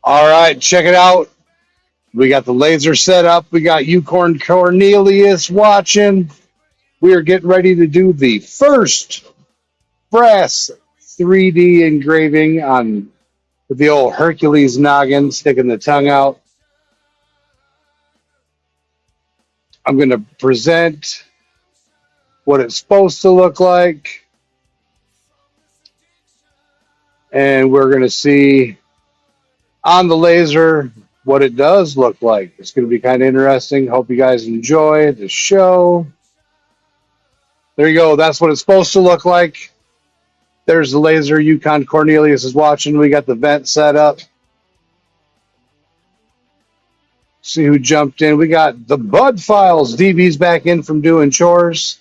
All right, check it out. We got the laser set up. We got Unicorn Cornelius watching. We are getting ready to do the first brass 3D engraving on the old Hercules noggin, sticking the tongue out. I'm going to present what it's supposed to look like. And we're going to see on the laser what it does look like. It's going to be kind of interesting. Hope you guys enjoy the show. There you go. That's what it's supposed to look like. There's the laser. Yukon Cornelius is watching. We got the vent set up. See who jumped in. We got the Bud Files. DB's back in from doing chores.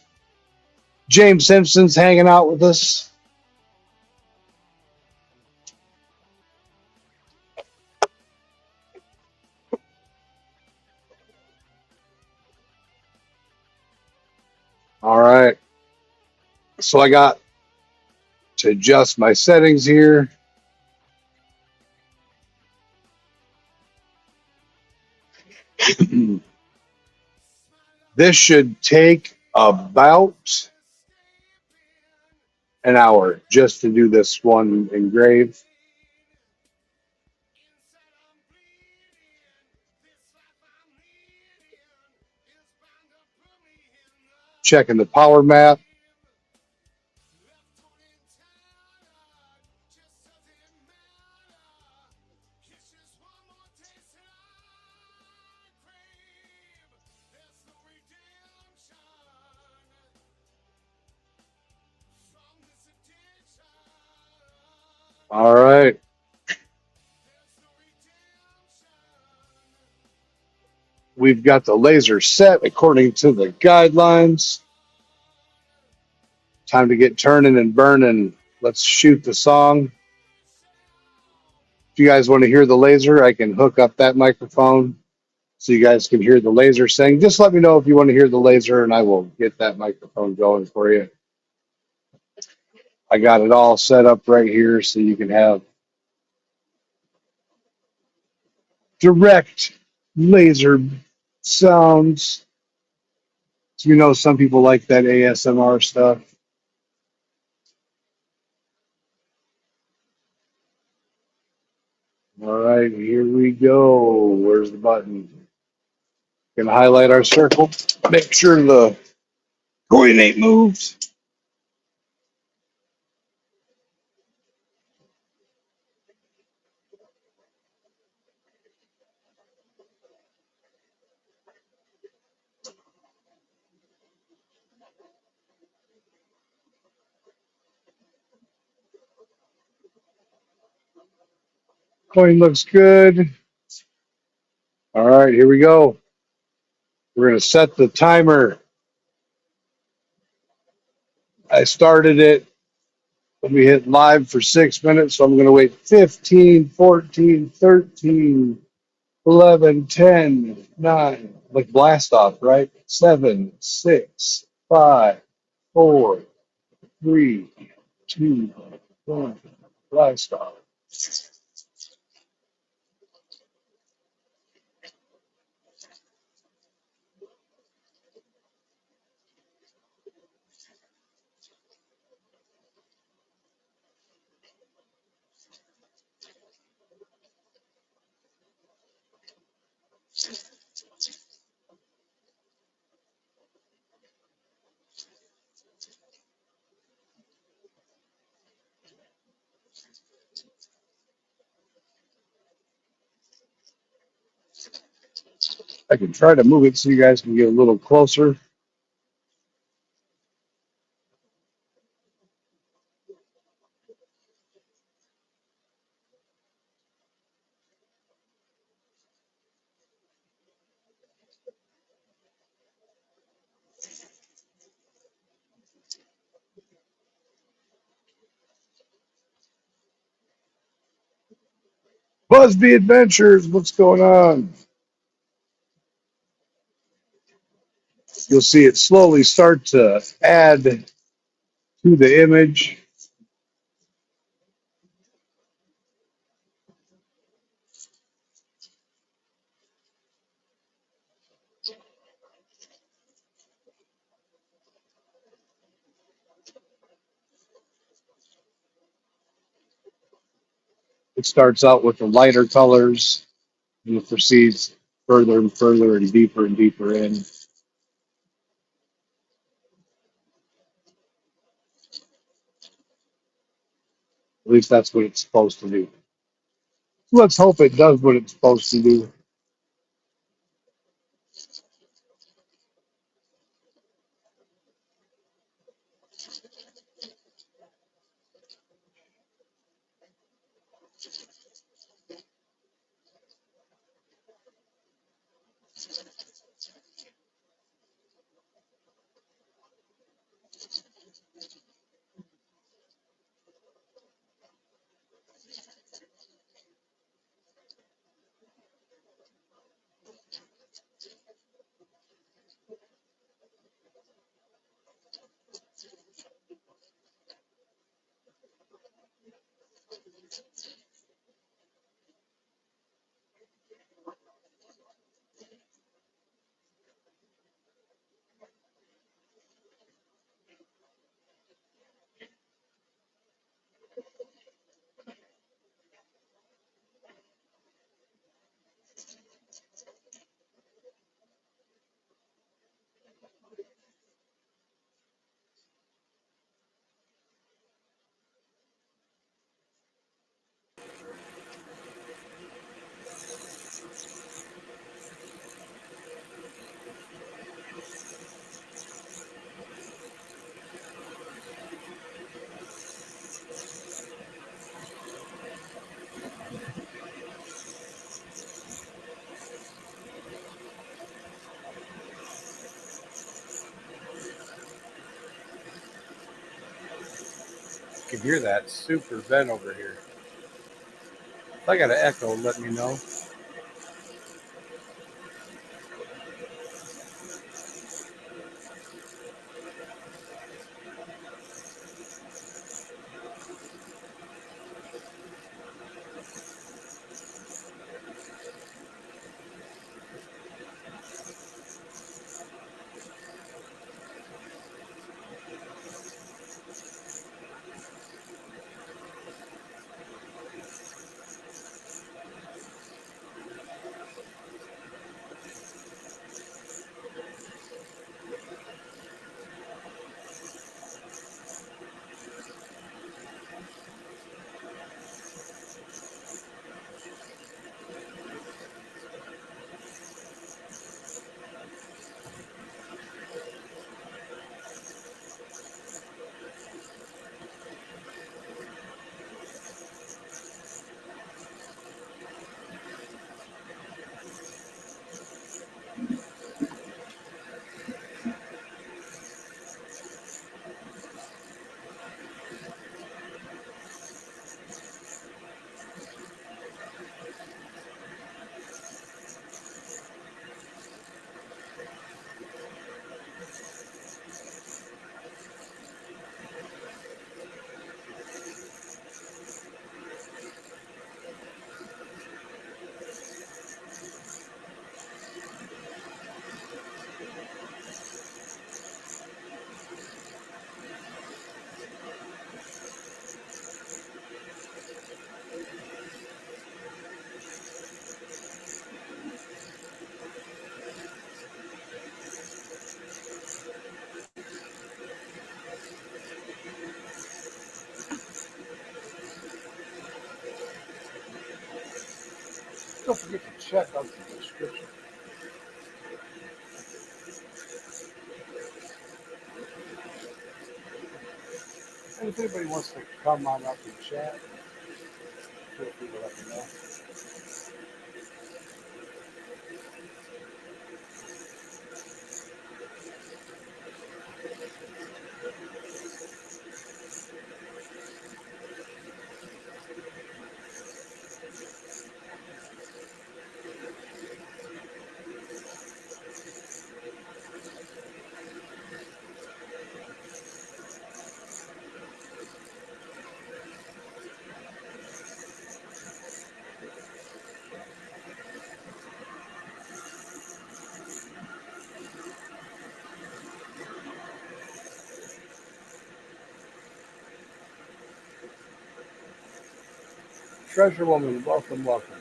James Simpson's hanging out with us. All right. So I got to adjust my settings here. This should take about an hour just to do this one engrave. Checking the power map. All right. We've got the laser set according to the guidelines. Time to get turning and burning. Let's shoot the song. If you guys want to hear the laser, I can hook up that microphone so you guys can hear the laser sing. Just let me know if you want to hear the laser and I will get that microphone going for you. I got it all set up right here so you can have direct laser sounds. So you know some people like that ASMR stuff. All right, here we go. Where's the button? Gonna highlight our circle. Make sure the coin ain't moved. Coin looks good. All right, here we go. We're going to set the timer. I started it. Let me hit live for 6 minutes. So I'm going to wait 15, 14, 13, 11, 10, 9. Like blast off, right? 7, 6, 5, 4, 3, 2, 1. Blast off. I can try to move it so you guys can get a little closer. Busby Adventures, what's going on? You'll see it slowly start to add to the image. It starts out with the lighter colors and it proceeds further and further and deeper in. At least that's what it's supposed to do. Let's hope it does what it's supposed to do. You can hear that super vent over here. If I got an echo, let me know. Don't forget to check out the description. if anybody wants to come on up and chat, feel free to let me know. Treasure Woman, welcome, welcome.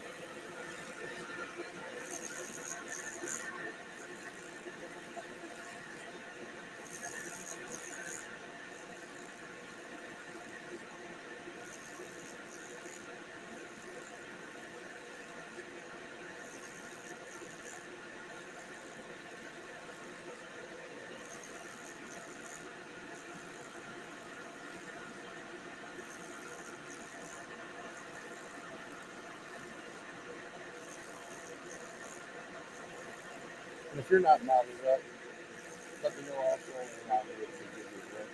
And if you're not modded up, let me know also, and I'll be able to give you a link.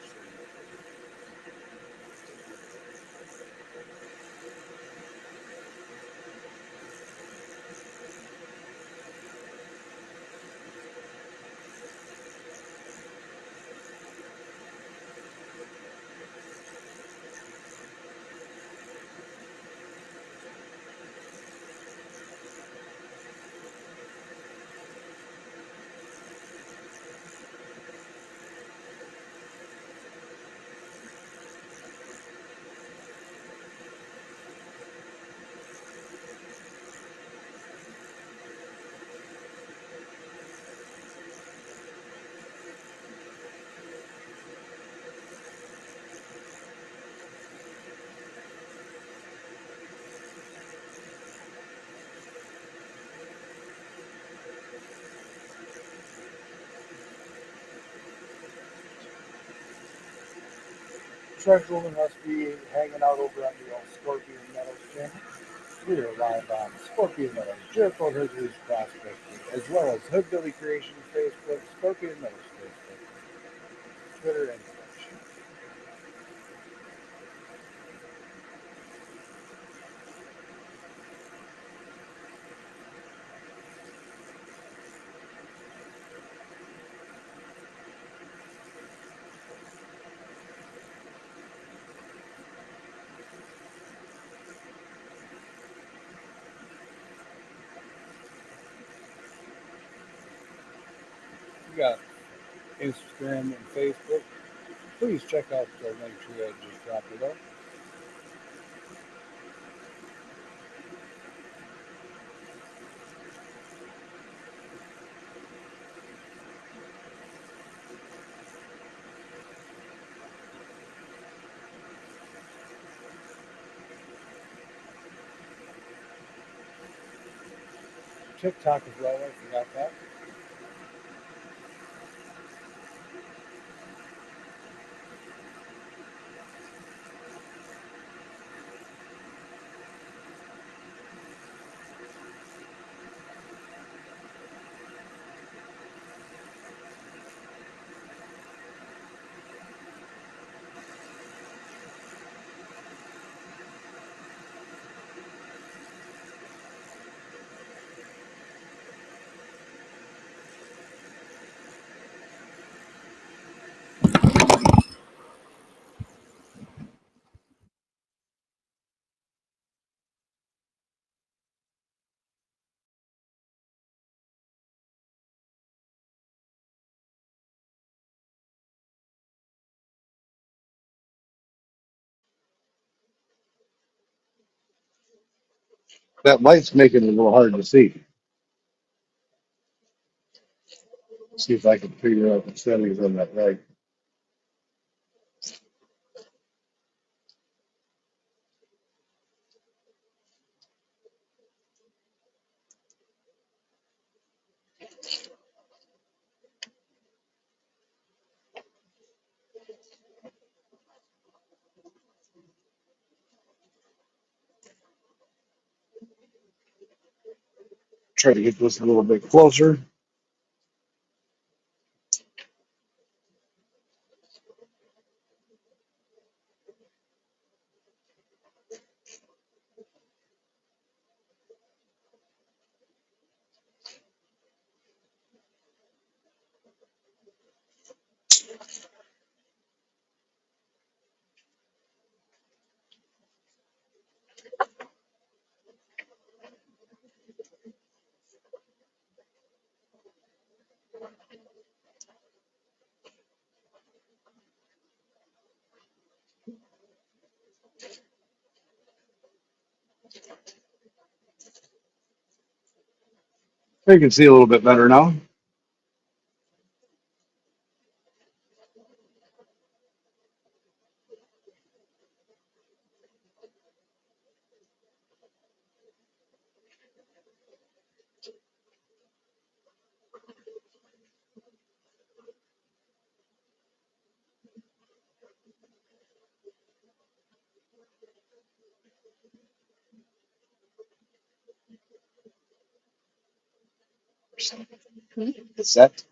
Treasure Woman must be hanging out over on the old Scorpion Metals channel. We are live on Scorpion Metals, JericoAndHercules Prospecting, as well as Hoodbilly Creations Facebook, Scorpion Metals Facebook, Twitter, and Twitch. We got Instagram and Facebook. Please check out the link tree I just dropped it up. TikTok as well, I forgot that. That light's making it a little hard to see. See if I can figure out the settings on that light. try to get this a little bit closer. You can see a little bit better now. Is that?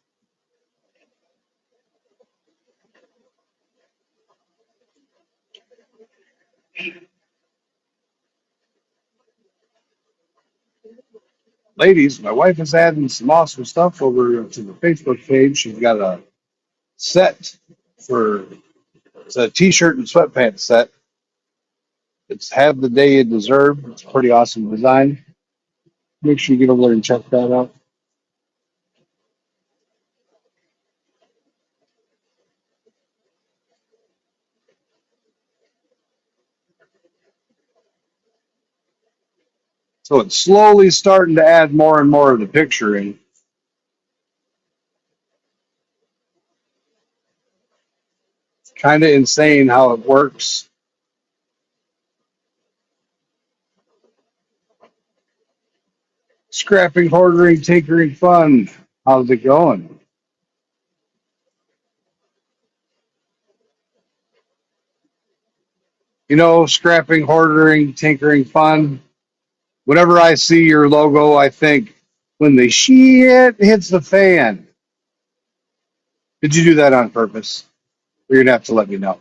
Ladies, my wife is adding some awesome stuff over to the Facebook page. She's got a set for it's a t-shirt and sweatpants set. It's Have the Day You Deserve. It's a pretty awesome design. Make sure you get over there and check that out. So it's slowly starting to add more and more of the picture in. Kind of insane how it works. Scrapping, hoarding, tinkering, fun. How's it going? You know, scrapping, hoarding, tinkering, fun. Whenever I see your logo, I think when the shit hits the fan. Did you do that on purpose? You're gonna have to let me know.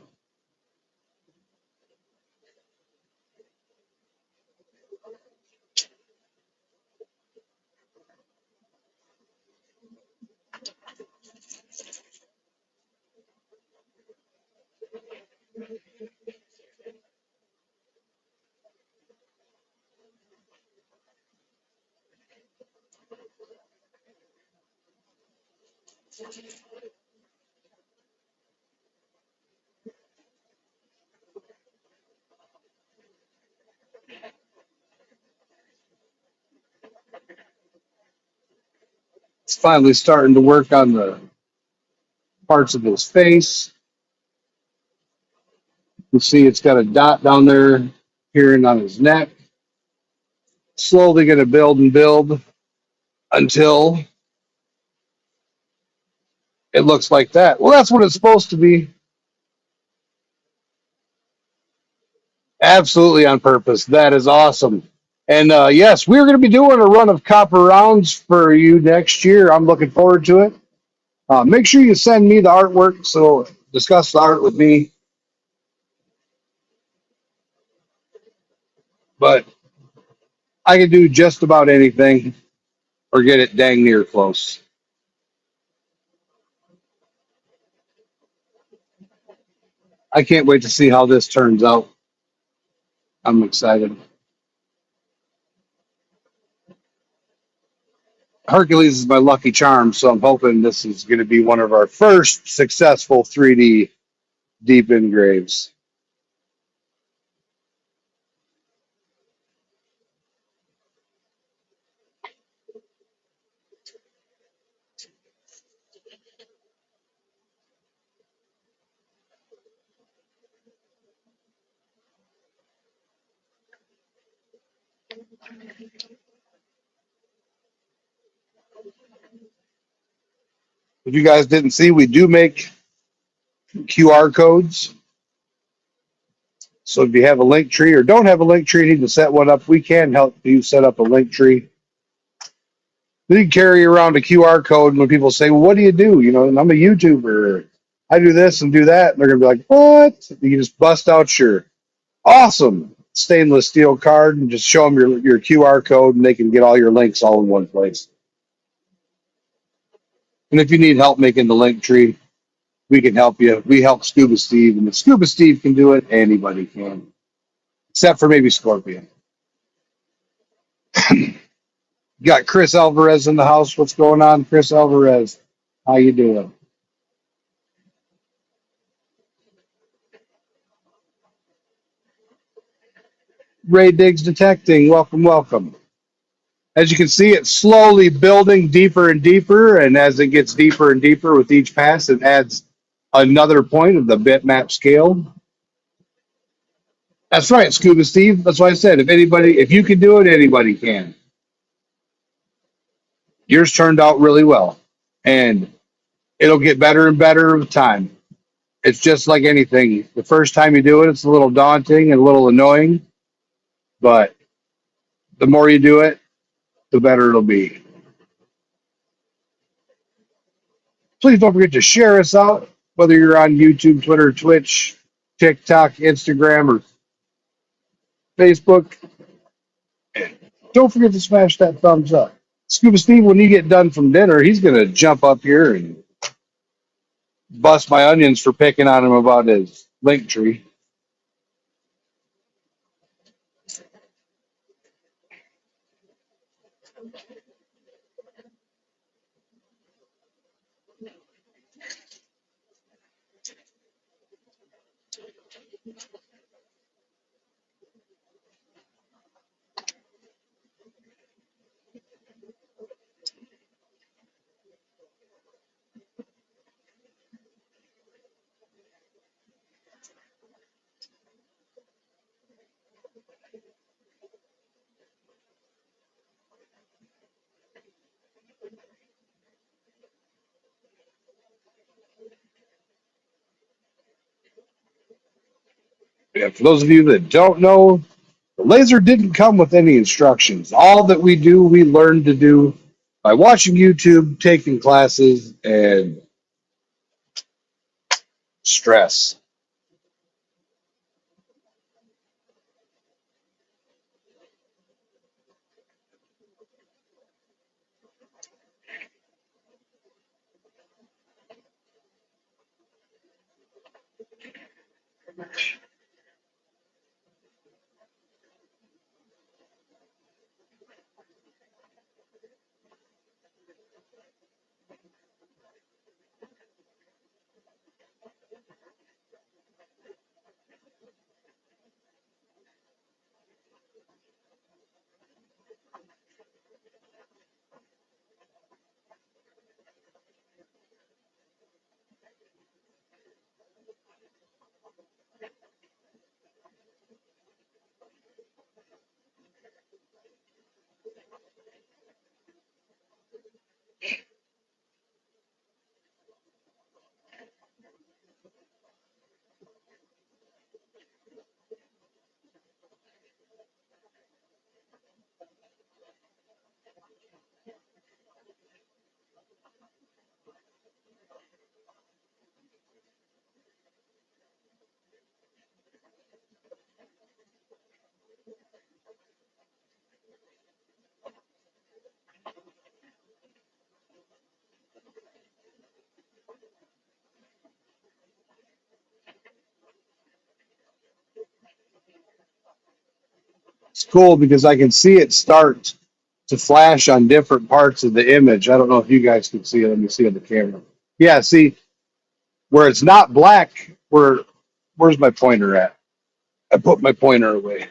It's finally starting to work on the parts of his face. You see it's got a dot down there appearing on his neck. Slowly going to build and build until it looks like that. Well, that's what it's supposed to be. Absolutely on purpose. That is awesome. And yes, we're going to be doing a run of copper rounds for you next year. I'm looking forward to it. Make sure you send me the artwork, so discuss the art with me. But I can do just about anything or get it dang near close. I can't wait to see how this turns out. I'm excited. Hercules is my lucky charm, so I'm hoping this is going to be one of our first successful 3D deep engraves. If you guys didn't see, we do make QR codes. So if you have a link tree or don't have a link tree, need to set one up, we can help you set up a link tree. You carry around a QR code, and when people say, well, "What do you do?" You know, and I'm a YouTuber. I do this and do that. And they're gonna be like, "What?" You just bust out your awesome stainless steel card and just show them your QR code, and they can get all your links all in one place. And if you need help making the link tree, we can help you. We help Scuba Steve, and if Scuba Steve can do it, anybody can, except for maybe Scorpion. You got Chris Alvarez in the house. What's going on, Chris Alvarez? How you doing? Ray Diggs Detecting. Welcome, welcome. As you can see, it's slowly building deeper and deeper, and as it gets deeper and deeper with each pass, it adds another point of the bitmap scale. That's right, Scuba Steve. That's why I said if you can do it, anybody can. Yours turned out really well, and it'll get better and better with time. It's just like anything. The first time you do it, it's a little daunting and a little annoying, but the more you do it, the better it'll be. Please don't forget to share us out, whether you're on YouTube, Twitter, Twitch, TikTok, Instagram, or Facebook. Don't forget to smash that thumbs up. Scuba Steve, when you get done from dinner, he's going to jump up here and bust my onions for picking on him about his link tree. Yeah, for those of you that don't know, the laser didn't come with any instructions. All that we do, we learn to do by watching YouTube, taking classes, and stress. It's cool because I can see it start to flash on different parts of the image. I don't know if you guys can see it. Let me see on the camera. Yeah, see where it's not black. Where's my pointer at? I put my pointer away.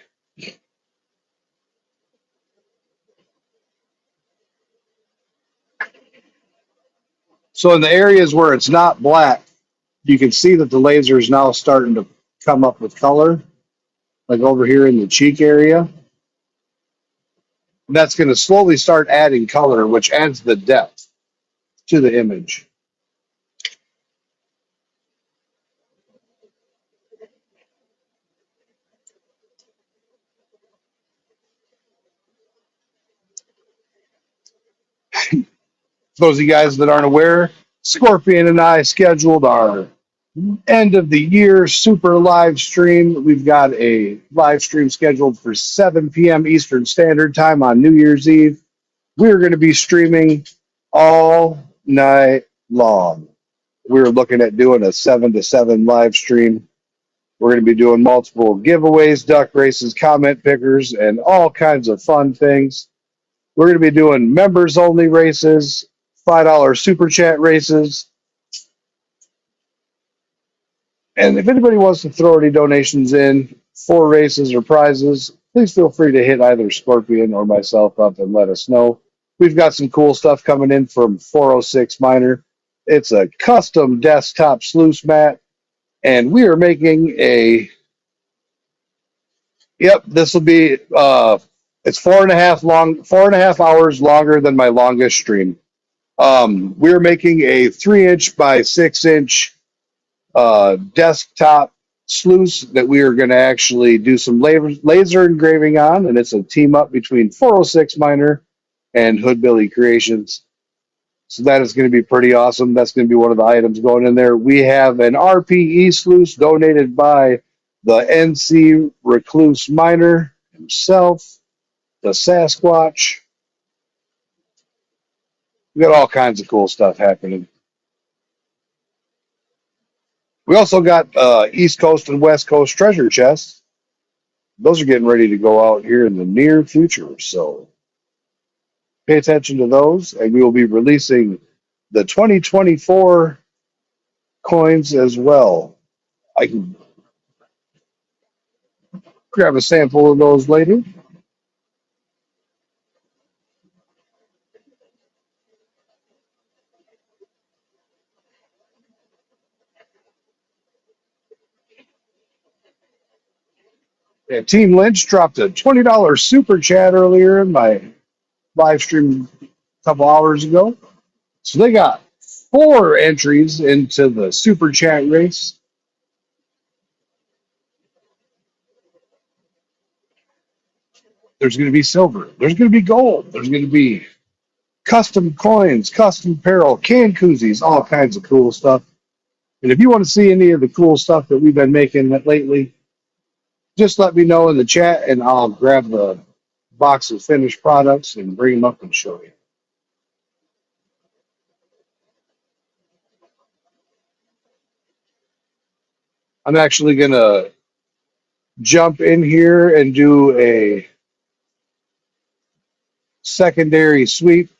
So in the areas where it's not black, you can see that the laser is now starting to come up with color, like over here in the cheek area. And that's going to slowly start adding color, which adds the depth to the image. Those of you guys that aren't aware, Scorpion and I scheduled our end of the year super live stream. We've got a live stream scheduled for 7 p.m. Eastern Standard Time on New Year's Eve. We're going to be streaming all night long. We're looking at doing a 7 to 7 live stream. We're going to be doing multiple giveaways, duck races, comment pickers, and all kinds of fun things. We're going to be doing members only races, $5 super chat races. And if anybody wants to throw any donations in for races or prizes, please feel free to hit either Scorpion or myself up and let us know. We've got some cool stuff coming in from 406 Miner. It's a custom desktop sluice mat, and we are making a. Yep, this will be. It's 4.5 hours longer than my longest stream. We're making a 3-inch by 6-inch desktop sluice that we are going to actually do some laser engraving on, and it's a team up between 406 Miner and Hoodbilly Creations. So that is going to be pretty awesome. That's going to be one of the items going in there. We have an RPE sluice donated by the NC Recluse Miner himself, the Sasquatch. We got all kinds of cool stuff happening. We also got East Coast and West Coast treasure chests. Those are getting ready to go out here in the near future. So pay attention to those, and we will be releasing the 2024 coins as well. I can grab a sample of those later. Yeah, Team Lynch dropped a $20 super chat earlier in my live stream a couple hours ago. So they got 4 entries into the super chat race. There's going to be silver. There's going to be gold. There's going to be custom coins, custom apparel, can koozies, all kinds of cool stuff. And if you want to see any of the cool stuff that we've been making lately, just let me know in the chat and I'll grab the box of finished products and bring them up and show you. I'm actually going to jump in here and do a secondary sweep.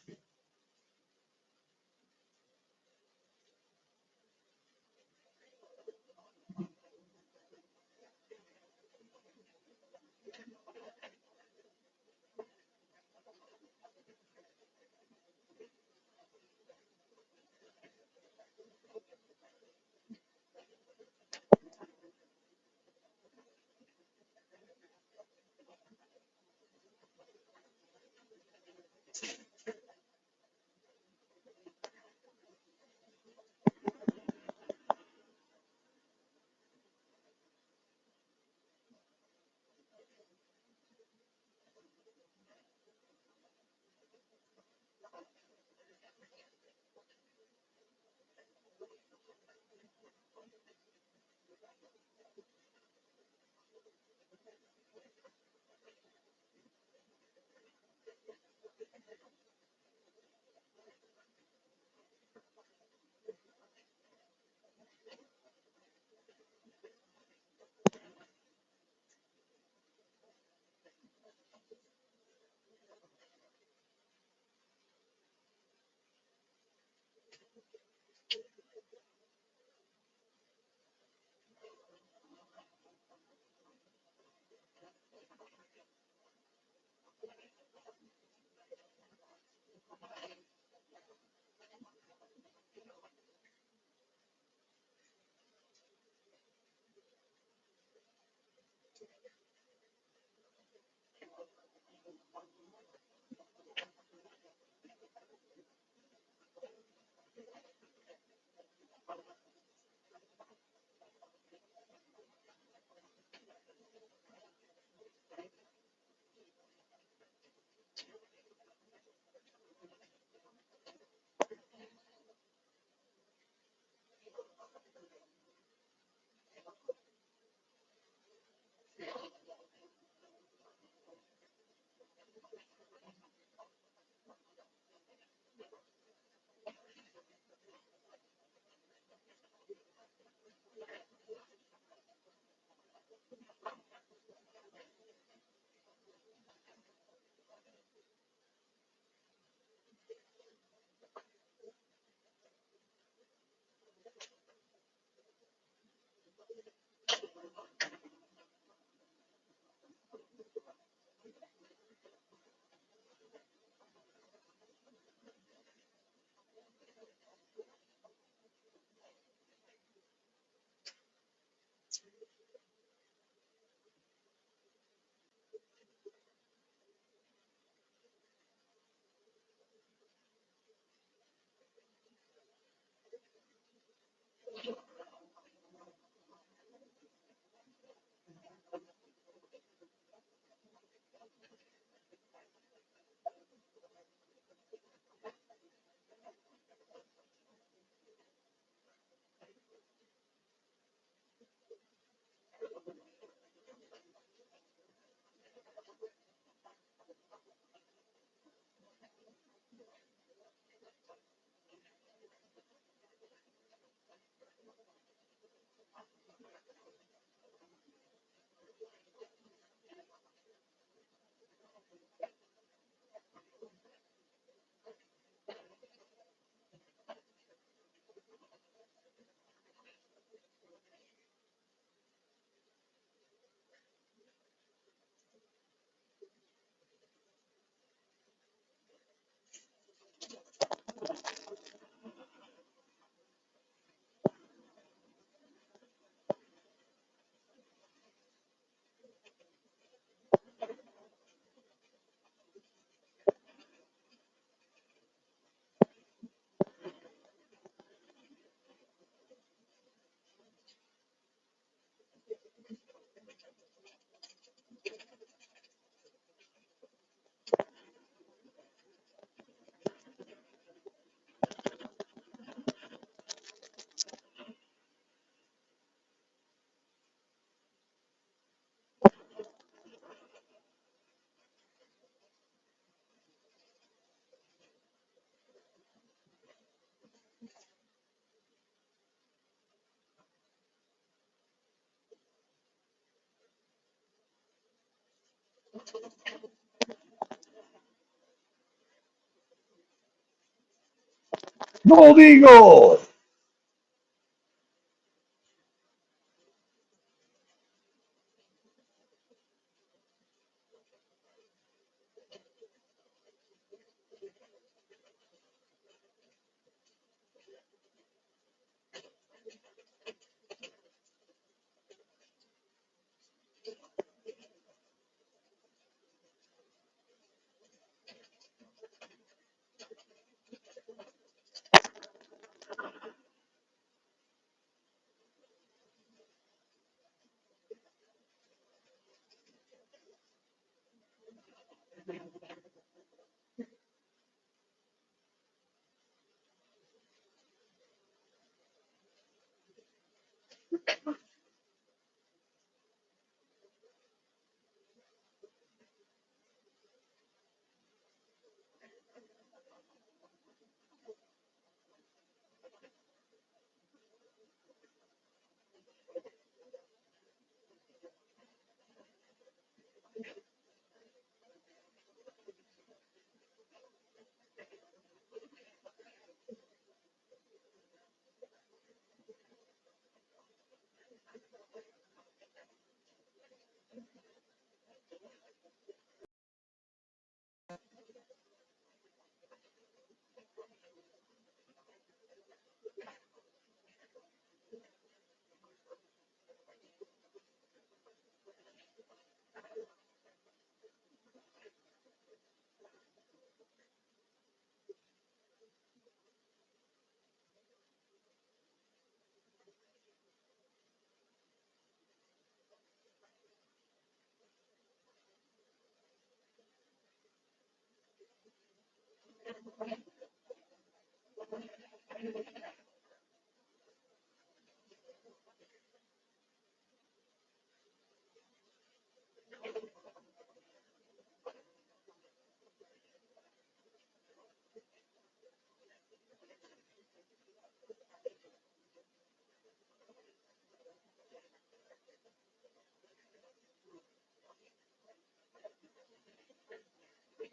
Bald Eagle.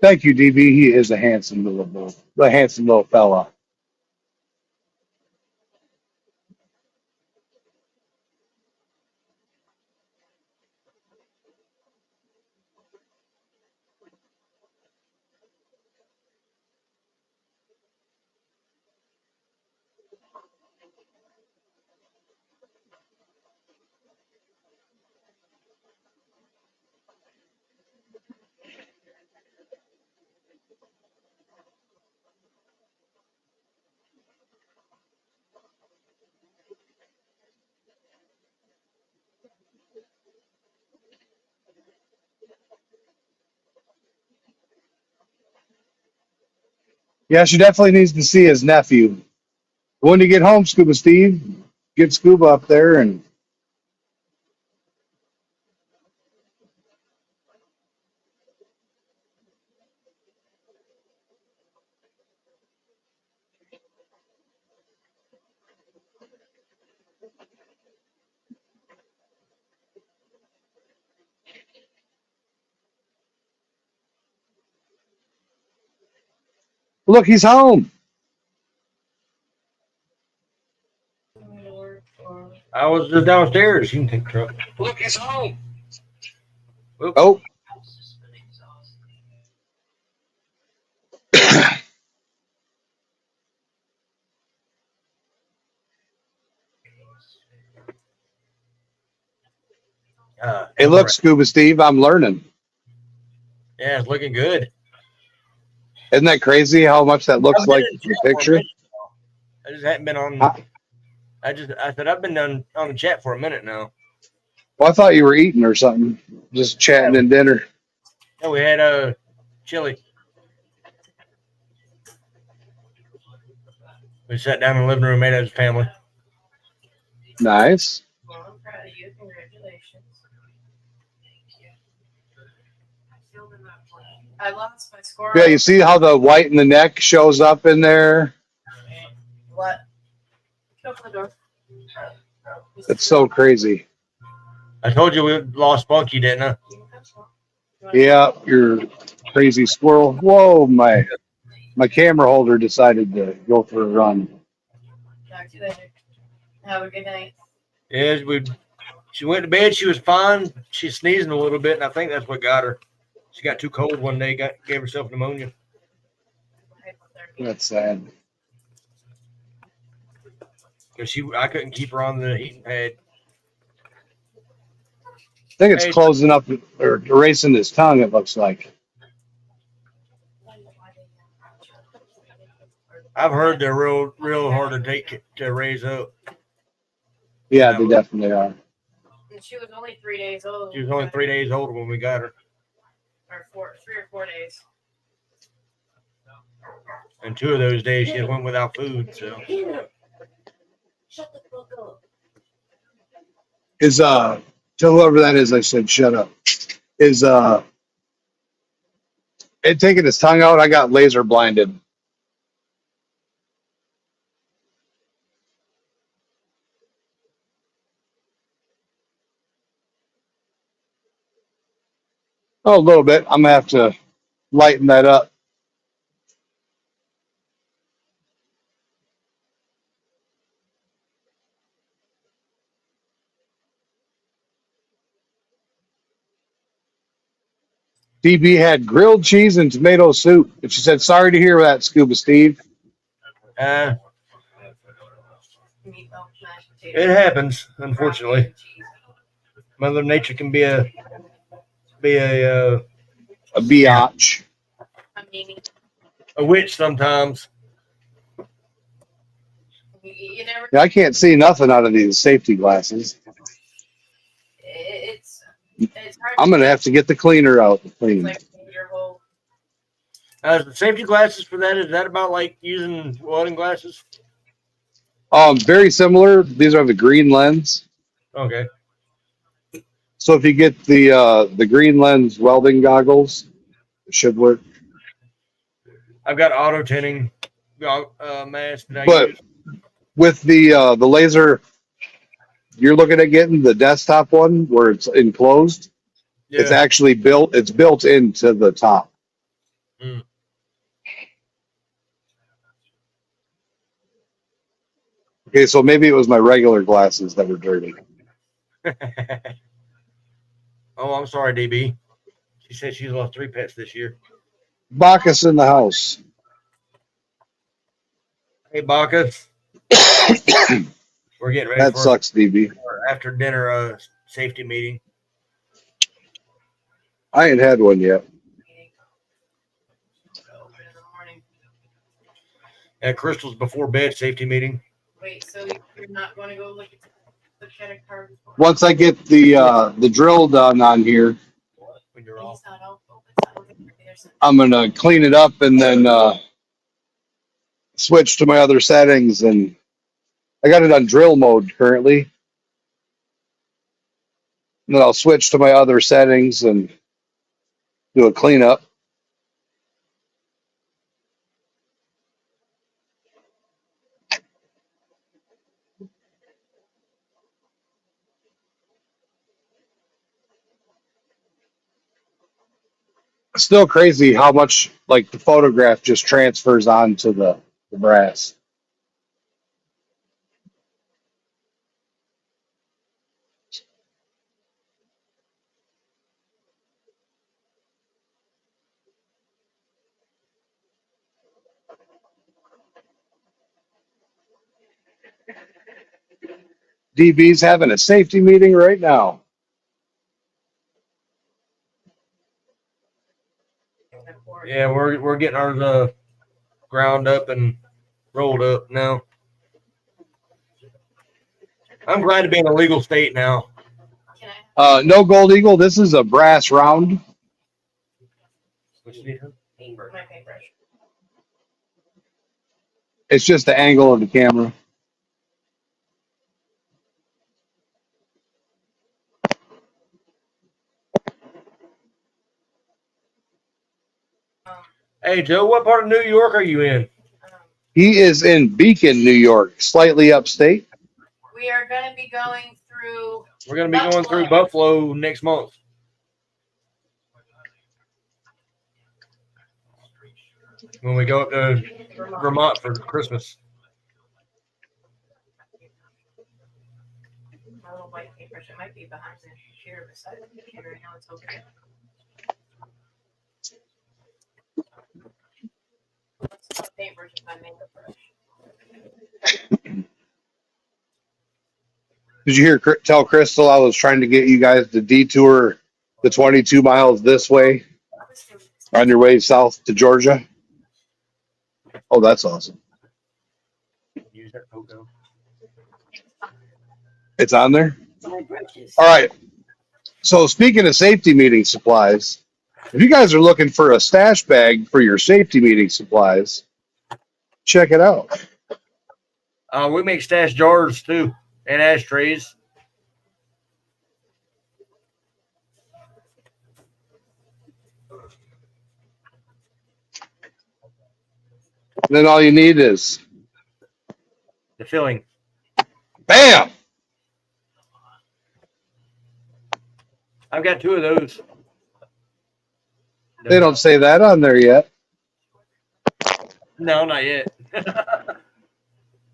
Thank you, DB. He is a handsome little fella. Yeah, she definitely needs to see his nephew. When you get home, Scuba Steve, get Scuba up there and look, he's home. I was just downstairs. You can take the truck. Look, he's home. Oops. Oh. Hey, look, Scuba Steve, I'm learning. Yeah, it's looking good. Isn't that crazy how much that looks like the picture? I just hadn't been on. I said I've been on the chat for a minute now. Well, I thought you were eating or something, just chatting in dinner. Yeah, we had chili. We sat down in the living room, made it as a family. Nice. Well, I'm proud of you. Congratulations. I lost my score. Yeah, you see how the white in the neck shows up in there? What? Open the door. It's so crazy. I told you we lost Spunky, didn't I? Yeah, you're crazy squirrel. Whoa, my camera holder decided to go for a run. Talk to you later. Have a good night. Yeah, she went to bed. She was fine. She's sneezing a little bit, and I think that's what got her. She got too cold one day. Gave herself pneumonia. That's sad. Because I couldn't keep her on the heating pad. I think it's Hey, closing up or erasing his tongue, it looks like. I've heard they're real hard to raise up. Yeah, they definitely are. And she was only 3 days old. She was only 3 days old when we got her. Or 3 or 4 days. And 2 of those days she went without food. So Shut the fuck up. Is to whoever that is, I said shut up. Is it taking his tongue out? I got laser blinded. Oh, a little bit. I'm gonna have to lighten that up. DB had grilled cheese and tomato soup. And she said, sorry to hear that, Scuba Steve. Meatloaf, mashed potatoes. it happens, unfortunately. Mother Nature can be a biatch. I mean, a witch sometimes. you never. Yeah, I can't see nothing out of these safety glasses. It's hard. I'm gonna have to get the cleaner out to clean. Like your whole. The safety glasses for that, is that about like using welding glasses? Very similar. These are the green lens. Okay. So if you get the green lens welding goggles, it should work. I've got auto tinting mask that I But use. with the laser, you're looking at getting the desktop one where it's enclosed. Yeah. It's actually built. It's built into the top. Mm. Okay, so maybe it was my regular glasses that were dirty. Oh, I'm sorry, DB. She said she's lost 3 pets this year. Bacchus in the house. Hey, Bacchus. We're getting ready That for sucks, DB. our after dinner safety meeting. I ain't had one yet. At Crystal's before bed safety meeting. Wait, so you're not going to go look at a card? Once I get the drill done on here, When you're off. I'm gonna clean it up and then switch to my other settings. And I got it on drill mode currently. And then I'll switch to my other settings and do a cleanup. Still crazy how much like the photograph just transfers onto the brass. DB's having a safety meeting right now. Yeah, we're getting ours ground up and rolled up now. I'm glad to be in a legal state now. No Gold Eagle. This is a brass round. What you need, huh? My paintbrush. It's just the angle of the camera. Hey, Joe, what part of New York are you in? He is in Beacon, New York, slightly upstate. We are going to be going through. We're going to be going through Buffalo next month. when we go up to Vermont for Christmas. My little white paintbrush. It might be behind the computer beside the computer. Now it's okay. It's not a paintbrush, it's my makeup brush. Did you hear tell Crystal I was trying to get you guys to detour the 22 miles this way on your way south to Georgia? Oh, that's awesome. Use that photo. It's on there? My brushes. All right. So speaking of safety meeting supplies, if you guys are looking for a stash bag for your safety meeting supplies, check it out. We make stash jars too and ashtrays. And then all you need is The filling. bam. I've got 2 of those. They don't say that on there yet. No, not yet.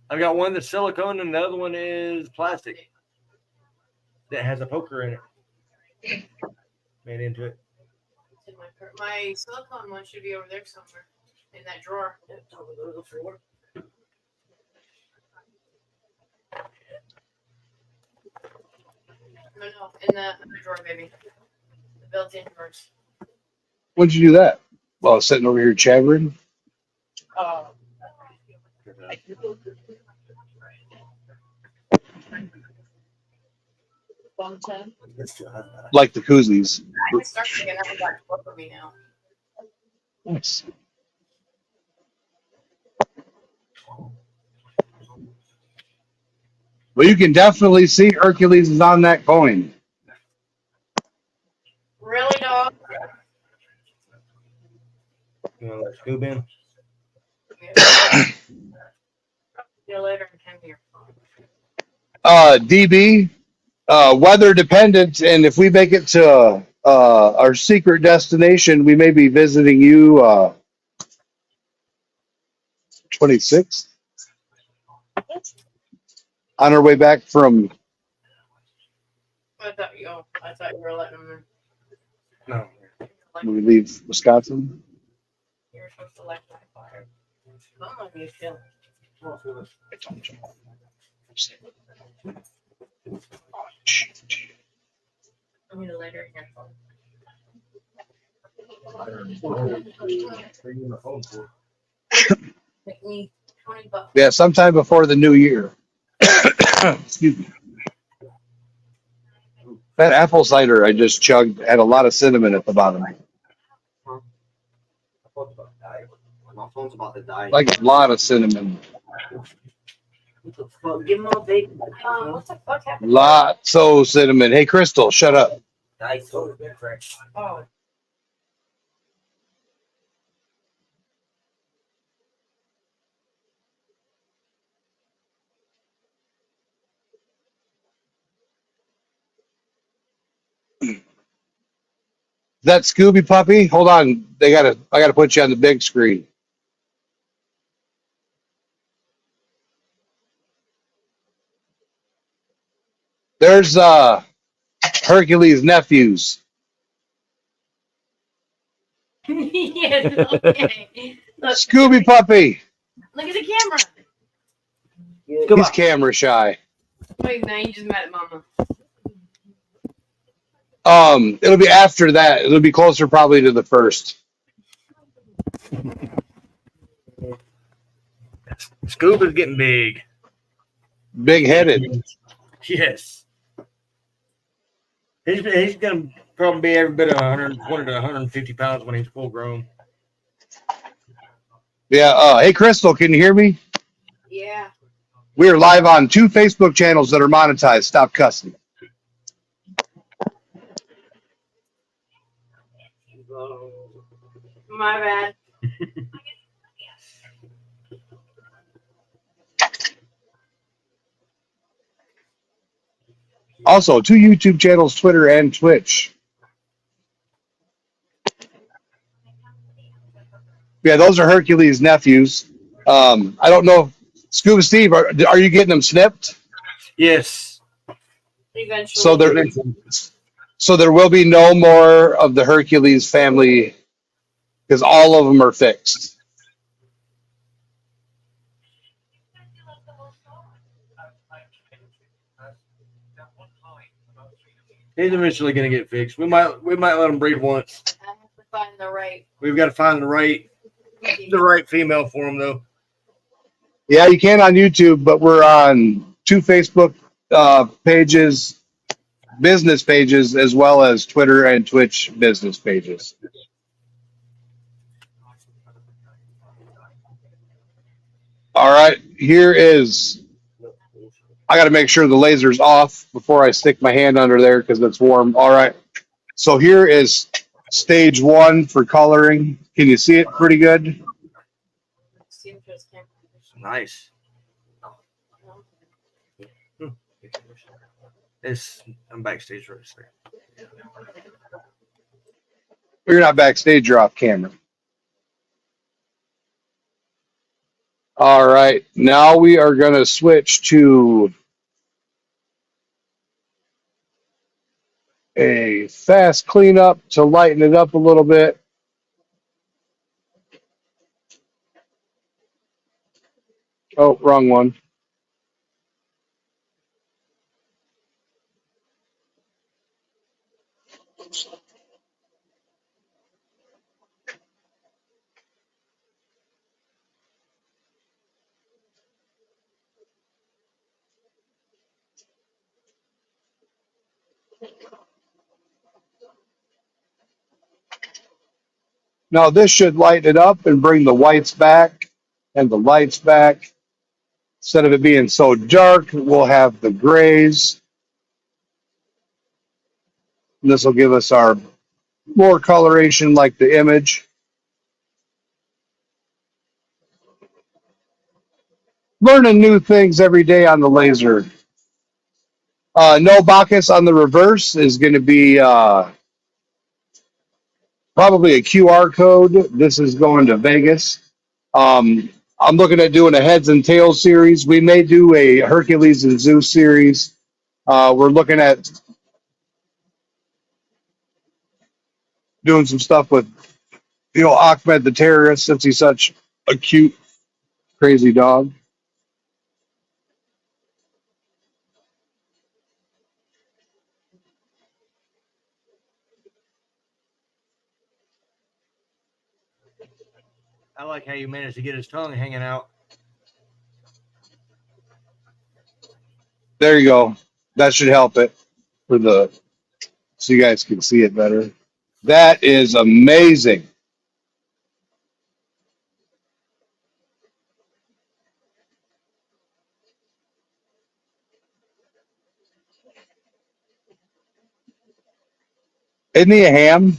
I've got one that's silicone and the other one is plastic that has a poker in it. Made into it. It's in my silicone one should be over there somewhere in that drawer. No, in the drawer, baby. The built-in drawers. When'd you do that? While I was sitting over here chattering? Like the koozies. I started again. I got to work for me now. Nice. Well, you can definitely see Hercules is on that coin. Really, dog? You want to let Scoob in? See you later and come here. DB, weather dependent, and if we make it to our secret destination, we may be visiting you 26th on our way back from. I thought you were letting them. No. When we leave Wisconsin. You're supposed to let my fire. Don't let me chill. I need a lighter in your phone. Make me $20. Yeah, sometime before the new year. Excuse me. That apple cider I just chugged had a lot of cinnamon at the bottom. My phone's about to die. Like a lot of cinnamon. Give him all day. What the fuck happened? Lots of cinnamon. Hey, Crystal, shut up. Die so different. Oh. That Scooby puppy? Hold on. I gotta put you on the big screen. There's Hercules' nephews. Yes, okay. Look, Scooby puppy. look at the camera. He's camera shy. Wait, now you just mad at mama. It'll be after that. It'll be closer probably to the first. Scoob is getting big. Big headed. Yes. He's going to probably be every bit of 120 to 150 pounds when he's full grown. Yeah. Hey, Crystal, can you hear me? Yeah. We are live on 2 Facebook channels that are monetized. Stop cussing. My bad. Also, 2 YouTube channels, Twitter and Twitch. Yeah, those are Hercules nephews. I don't know, Scuba Steve, are you getting them snipped? Yes. Eventually. So there will be no more of the Hercules family because all of them are fixed. He's eventually going to get fixed. We might let him breed once. I have to find the right. We've got to find the right female for him though. Yeah, you can on YouTube, but we're on 2 Facebook pages, business pages, as well as Twitter and Twitch business pages. All right, here is. I got to make sure the laser's off before I stick my hand under there because it's warm. All right, so here is stage 1 for coloring. Can you see it pretty good? Nice. I'm backstage right there. You're not backstage, you're off camera. All right, now we are going to switch to a fast cleanup to lighten it up a little bit. Oh, wrong one. Now this should lighten it up and bring the whites back and the lights back. Instead of it being so dark, we'll have the grays. And this will give us our more coloration like the image. Learning new things every day on the laser. No Bacchus on the reverse is going to be probably a QR code. This is going to Vegas. I'm looking at doing a heads and tails series. We may do a Hercules and Zeus series. We're looking at doing some stuff with, Ahmed the terrorist, since he's such a cute, crazy dog. I like how you managed to get his tongue hanging out. There you go. That should help it so you guys can see it better. That is amazing. Isn't he a ham?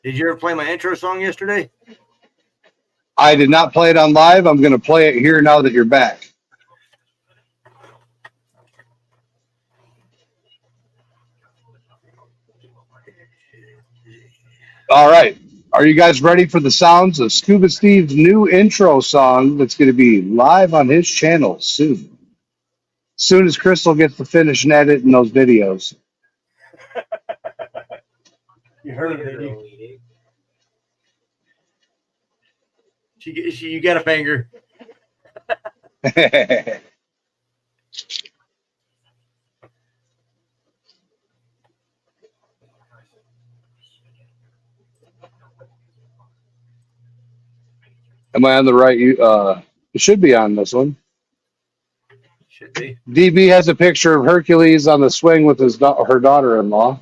Did you ever play my intro song yesterday? I did not play it on live. I'm going to play it here now that you're back. All right. Are you guys ready for the sounds of Scuba Steve's new intro song that's going to be live on his channel soon? Soon as Crystal gets to finish editing those videos. You heard it, didn't you? You got a finger. Am I on the right? It should be on this one. Should be. DB has a picture of Hercules on the swing with her daughter-in-law.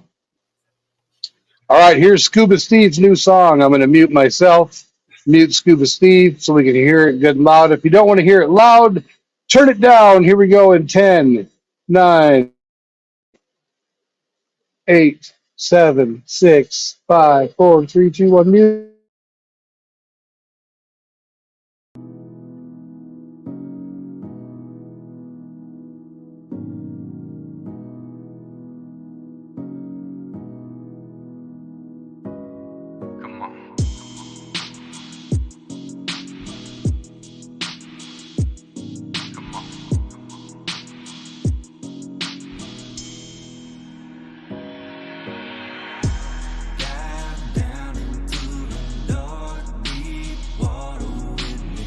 All right, here's Scuba Steve's new song. I'm going to mute myself, mute Scuba Steve so we can hear it good and loud. If you don't want to hear it loud, turn it down. Here we go in 10, 9, 8, 7, 6, 5, 4, 3, 2, 1, mute. Come on. Come on. Dive down into the dark, deep water with me.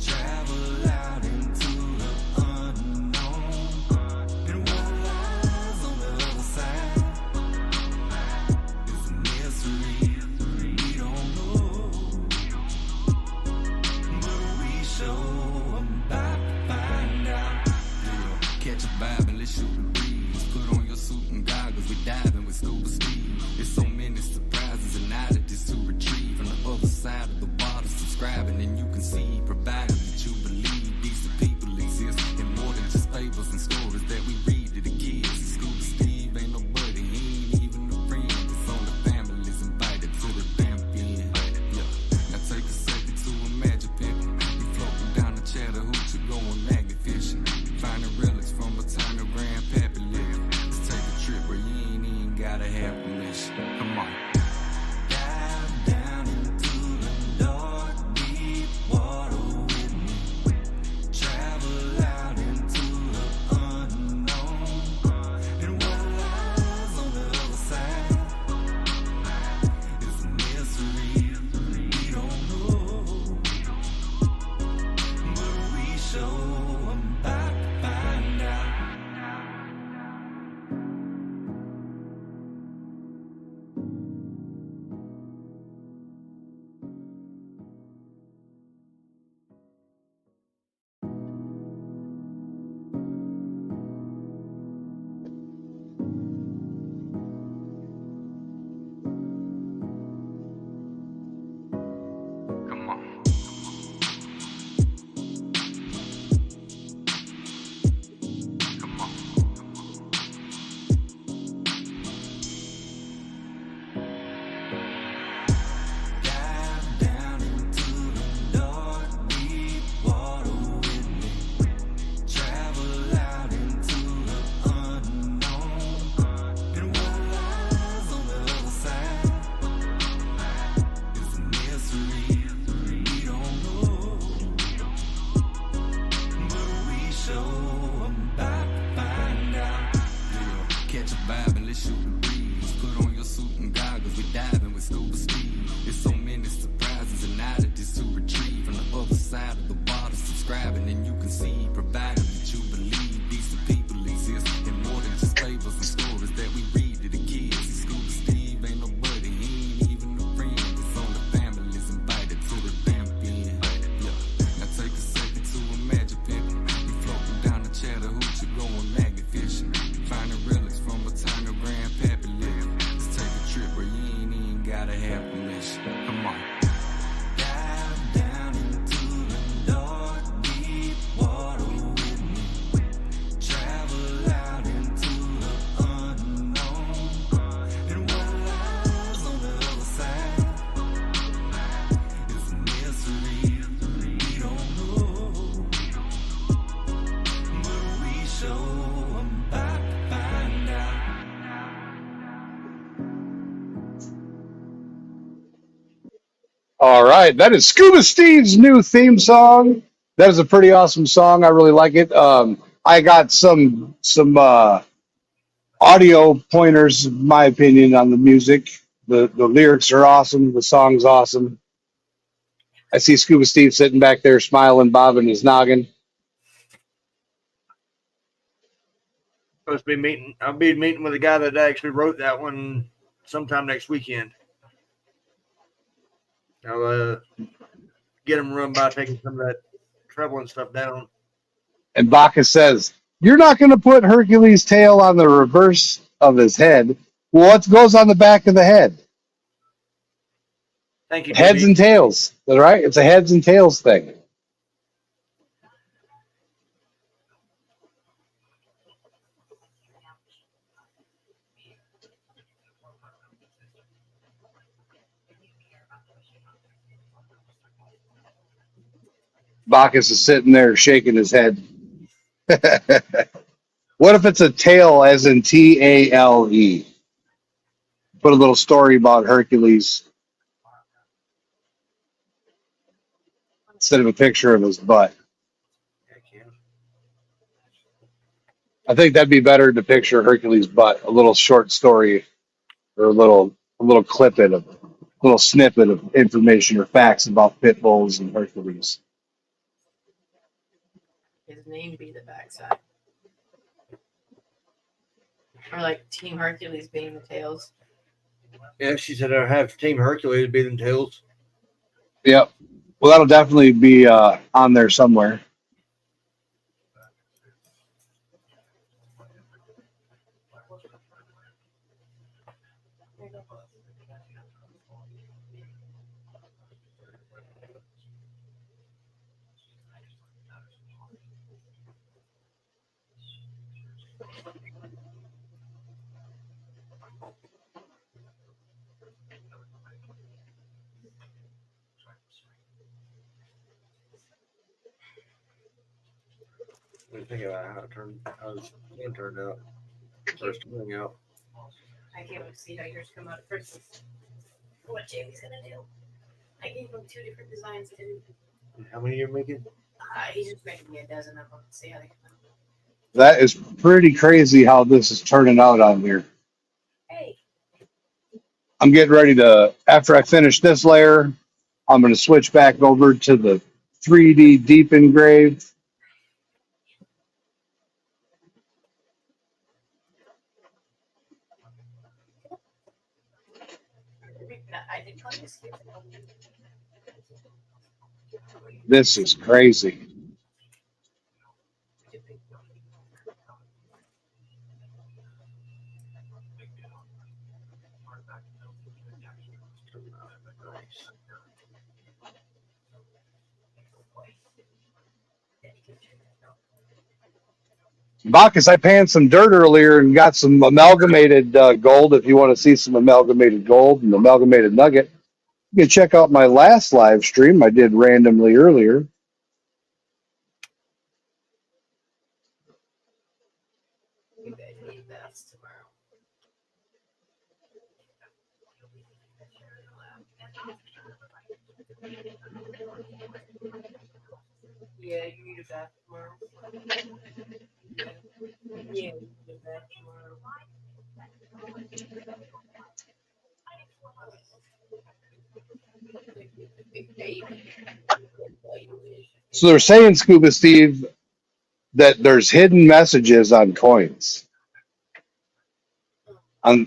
Travel out into the unknown. And what lies on the other side is a mystery we don't know. But we sure about to find out. Yeah, catch a vibe and let's shoot the breeze. Put on your suit and goggles, we diving with Scuba Steve. There's so many surprises and oddities to retrieve. From the other side of the water, subscribing and you can see. Provided that you believe decent people exist. And more than just papers and stories that we read to the kids. Scuba Steve ain't nobody, he ain't even a friend. It's only families invited to the damn end. Yeah. Now take a second to imagine pimping. You floating down the Chattahoochee going magnet fishing. Finding relics from a time your grandpappy lived. Let's take a trip where you ain't even gotta have permission. Come on. Dive down into the dark, deep water with me. Travel out into the unknown. And what lies on the other side is a mystery we don't know. But we sure about to find out. Come on. Come on. Dive down into the dark, deep water with me. Travel out into the unknown. And what lies on the other side is a mystery we don't know. But we sure about to find out. Yeah, catch a vibe and let's shoot the breeze. Put on your suit and goggles, we diving with Scuba Steve. There's so many surprises and oddities to retrieve. From the other side of the water, subscribing and you can see. Provided that you believe decent people exist. And more than just fables and stories that we read to the kids. Scuba Steve ain't nobody, he ain't even a friend. It's only families invited to the damn end. Yeah. Now take a second to imagine pimping. You floating down the Chattahoochee going magnet fishing. Finding relics from a time your grandpappy lived. Let's take a trip where you ain't even gotta have permission. Come on. Dive down into the dark, deep water with me. Travel out into the unknown. And what lies on the other side is a mystery we don't know. But we sure about to find out. All right, that is Scuba Steve's new theme song. That is a pretty awesome song. I really like it. I got some audio pointers, in my opinion, on the music. The lyrics are awesome. The song's awesome. I see Scuba Steve sitting back there smiling, bobbing his noggin. Supposed to be meeting. I'll be meeting with a guy that actually wrote that one sometime next weekend. I'll get him run by taking some of that treble and stuff down. And Bacchus says, "You're not going to put Hercules' tail on the reverse of his head." Well, what goes on the back of the head? Thank you, Heads JB. and tails. All right, it's a heads and tails thing. Bacchus is sitting there shaking his head. What if it's a tail as in Tale? Put a little story about Hercules instead of a picture of his butt. I think that'd be better to picture Hercules' butt, a little short story or a little clip of a little snippet of information or facts about pit bulls and Hercules. His name be the backside. Or like Team Hercules being the tails. Yeah, she said I'd have Team Hercules be them tails. Yep. Well, that'll definitely be on there somewhere. What do you think about how it turned out? First thing out. I can't wait to see how yours come out at first. What Jamie's gonna do. I gave him 2 different designs too. How many you're making? He's just making me a dozen of them to see how they come out. That is pretty crazy how this is turning out on here. Hey. I'm getting ready to, after I finish this layer, I'm going to switch back over to the 3D deep engrave. I didn't call this. This is crazy. Bacchus, I panned some dirt earlier and got some amalgamated gold. If you want to see some amalgamated gold and amalgamated nugget, you can check out my last live stream I did randomly earlier. You guys need that tomorrow. Yeah, you need a bath tomorrow. Yeah, you need a bath tomorrow. So they're saying, Scuba Steve, that there's hidden messages on coins. On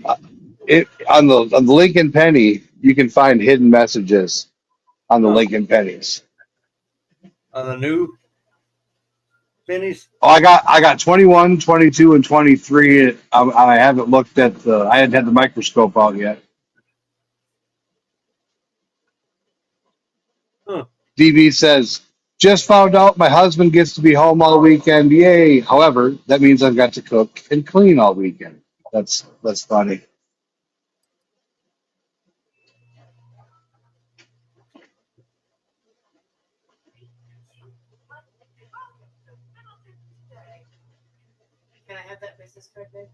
the Lincoln penny, you can find hidden messages on the Lincoln pennies. On the new pennies? Oh, I got 21, 22, and 23. I haven't looked at I hadn't had the microscope out yet. Huh. DB says, just found out my husband gets to be home all weekend. Yay. However, that means I've got to cook and clean all weekend. That's funny. Can I have that business card there?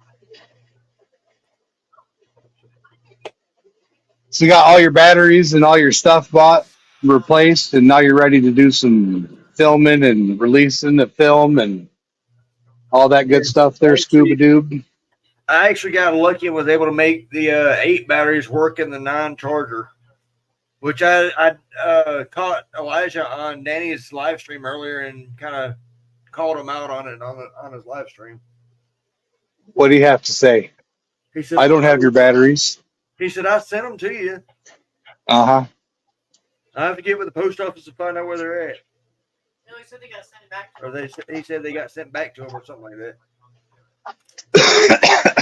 So you got all your batteries and all your stuff bought, replaced, and now you're ready to do some filming and releasing the film and all that good stuff there, Scuba Doob. I actually got lucky and was able to make the 8 batteries work in the 9 charger, which I caught Elijah on Danny's live stream earlier and kind of called him out on it on his live stream. What do you have to say? He said, I don't have your batteries. He said, I sent them to you. Uh-huh. I have to get with the post office to find out where they're at. No, he said they got sent back. Or he said they got sent back to him or something like that.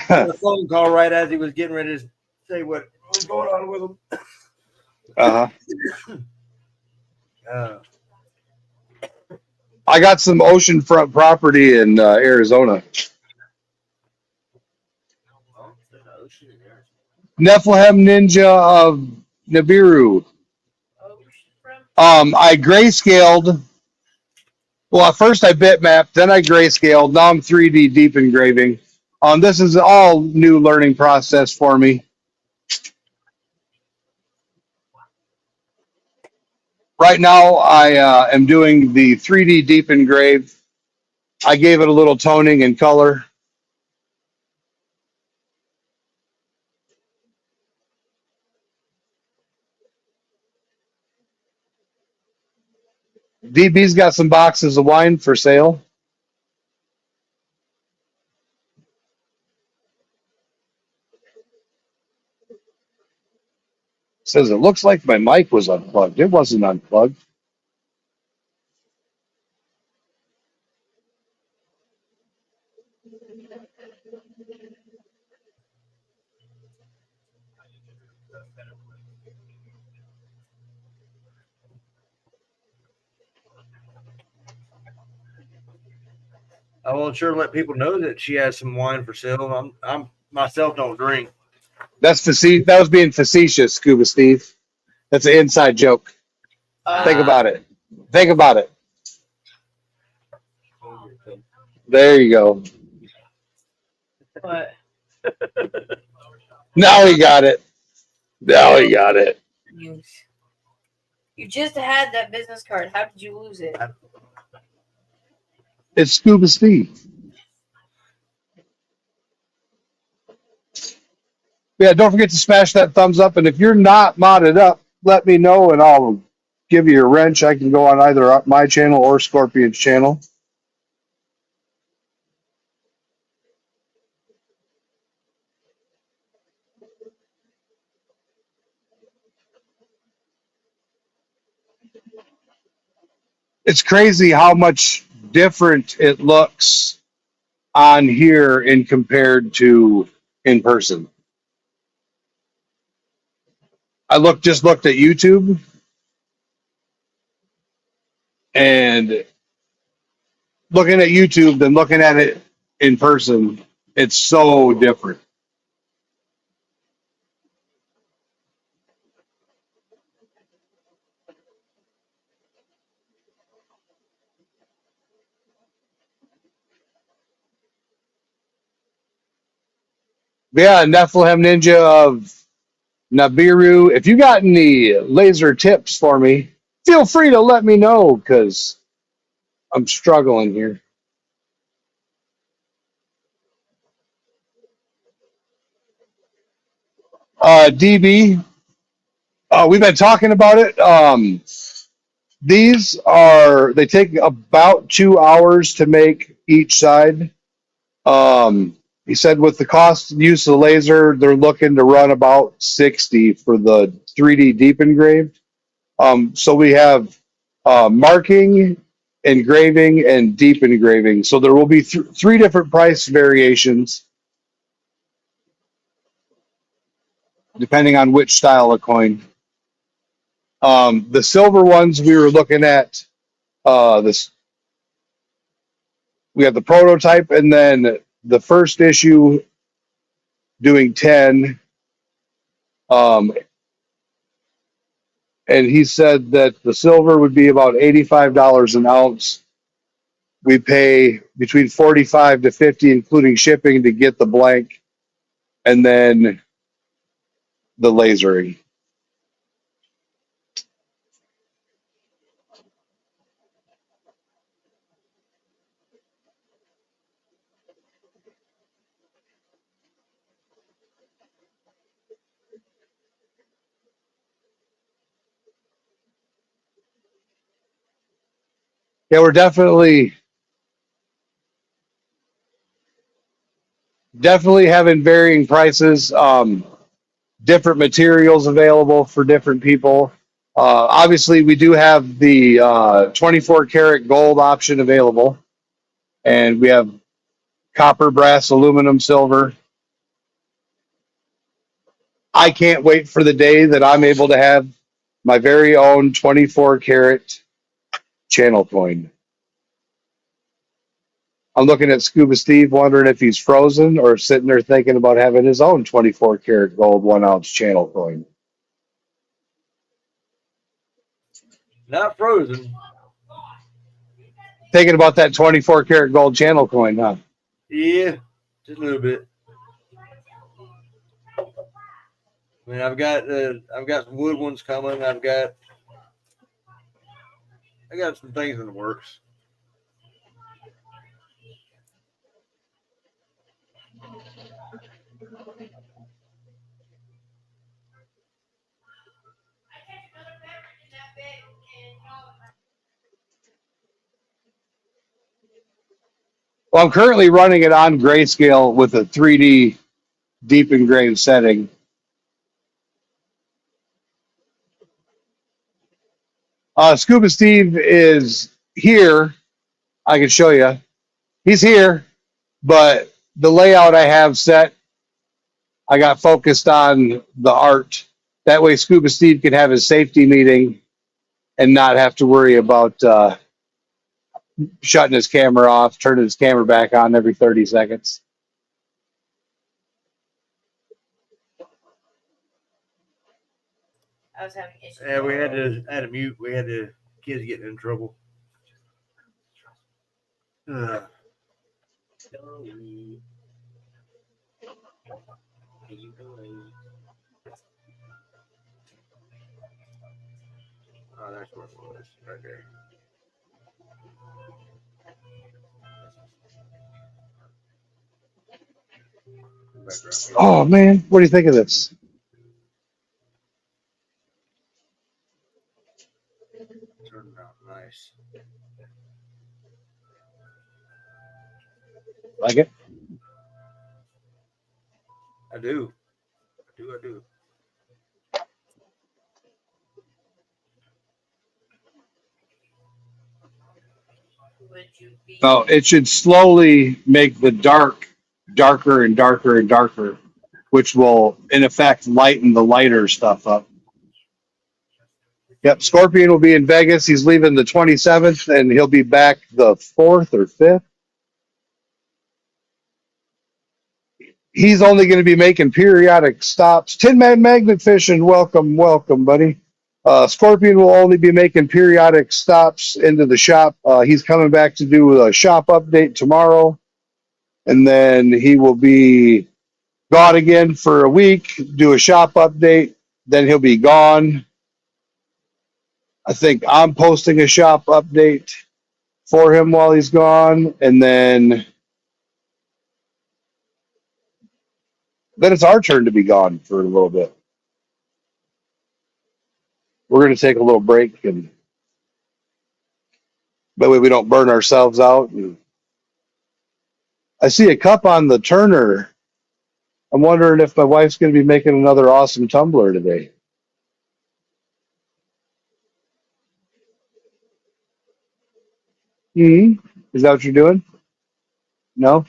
a phone call right as he was getting ready to say what was going on with him. I got some oceanfront property in Arizona. Nephilim Ninja of Nibiru. I grayscaled. Well, at first I bitmapped, then I grayscaled. Now I'm 3D deep engraving. This is all new learning process for me. Right now, I am doing the 3D deep engrave. I gave it a little toning and color. DB's got some boxes of wine for sale. Says it looks like my mic was unplugged. It wasn't unplugged. I will sure let people know that she has some wine for sale. I'm myself don't drink. That was being facetious, Scuba Steve. That's an inside joke. Think about it. Think about it. There you go. What? Now he got it. Now he got it. You just had that business card. How did you lose it? It's Scuba Steve. Yeah, don't forget to smash that thumbs up. And if you're not modded up, let me know and I'll give you a wrench. I can go on either my channel or Scorpion's channel. It's crazy how much different it looks on here in compared to in person. I just looked at YouTube, and looking at YouTube than looking at it in person, it's so different. Yeah, Nephilim Ninja of Nibiru. If you got any laser tips for me, feel free to let me know because I'm struggling here. DB, we've been talking about it. They take about 2 hours to make each side. He said with the cost and use of the laser, they're looking to run about 60 for the 3D deep engraved. So we have marking, engraving, and deep engraving. So there will be three different price variations depending on which style of coin. The silver ones we were looking at this. We have the prototype and then the first issue doing 10. And he said that the silver would be about $85 an ounce. We pay between $45 to $50, including shipping, to get the blank, and then the lasering. Yeah, we're definitely having varying prices, different materials available for different people. Obviously, we do have the 24 karat gold option available, and we have copper, brass, aluminum, silver. I can't wait for the day that I'm able to have my very own 24 karat channel coin. I'm looking at Scuba Steve, wondering if he's frozen or sitting there thinking about having his own 24 karat gold 1 ounce channel coin. Not frozen. Thinking about that 24 karat gold channel coin, huh? Yeah, just a little bit. I mean, I've got some wood ones coming. I got some things in the works. Well, I'm currently running it on grayscale with a 3D deep engraved setting. Scuba Steve is here. I can show you. He's here, but the layout I have set, I got focused on the art. That way Scuba Steve can have his safety meeting and not have to worry about shutting his camera off, turning his camera back on every 30 seconds. I was having issues. Yeah, we had to mute. We had the kids getting in trouble. Joey. How you doing? Oh, that's what it was right there. Oh man, what do you think of this? Turned out nice. Like it? I do. I do. Would you be? Oh, it should slowly make the dark darker and darker and darker, which will in effect lighten the lighter stuff up. Yep, Scorpion will be in Vegas. He's leaving the 27th and he'll be back the 4th or 5th. He's only going to be making periodic stops. Tin Man Magnet Fishing, welcome, buddy. Scorpion will only be making periodic stops into the shop. He's coming back to do a shop update tomorrow. And then he will be gone again for a week, do a shop update. Then he'll be gone. I think I'm posting a shop update for him while he's gone. And then it's our turn to be gone for a little bit. We're going to take a little break, and that way we don't burn ourselves out. And I see a cup on the turner. I'm wondering if my wife's going to be making another awesome tumbler today. Is that what you're doing? No?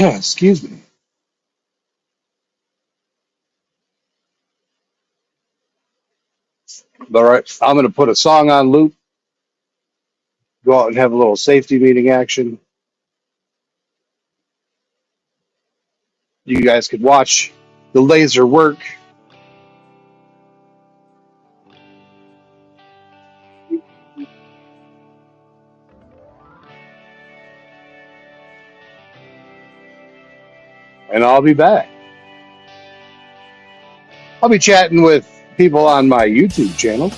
Excuse me. All right, I'm going to put a song on loop, go out and have a little safety meeting action. You guys could watch the laser work. And I'll be back. I'll be chatting with people on my YouTube channel.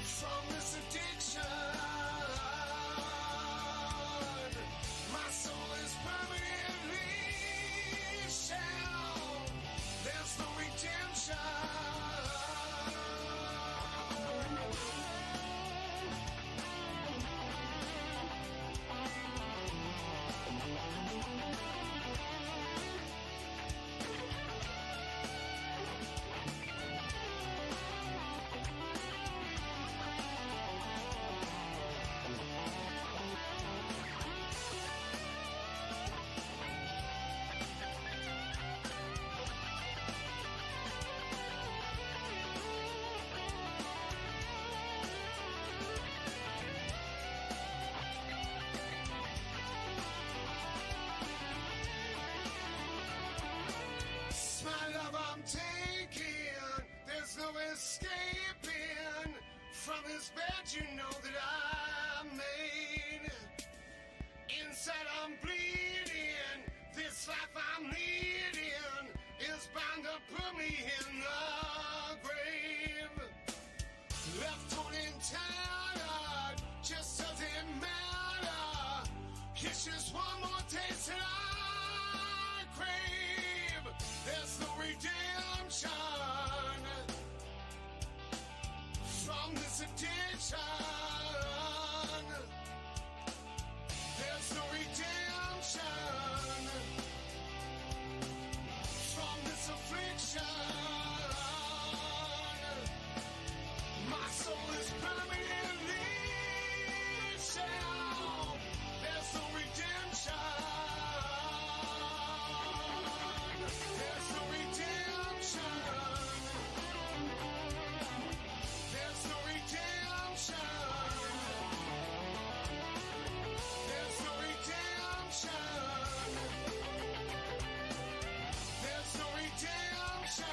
from this addiction. My soul is permanently shelled. There's no redemption. My love I'm taking, there's no escaping from this bed you know that I made. Inside I'm bleeding, this life I'm leading is bound to put me in the grave. Left torn and tattered, just doesn't matter. It's just one more taste that I crave. There's no redemption from this addiction. There's no redemption from this affliction. My soul is permanently shelled. There's no redemption. There's no redemption. There's no redemption. There's no redemption. There's no redemption.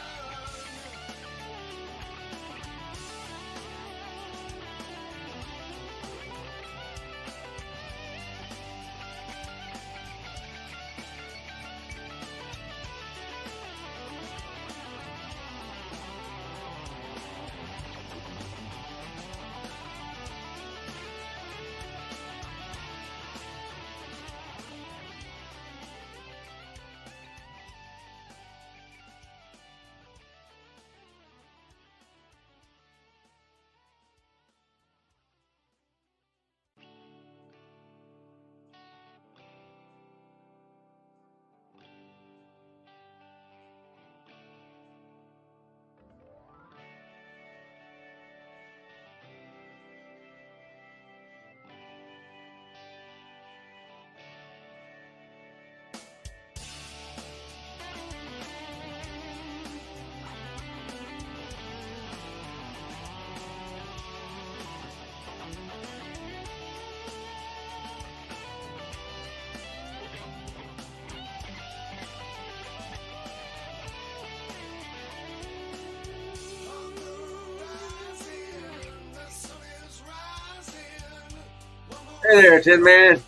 Hey there, Tin Man.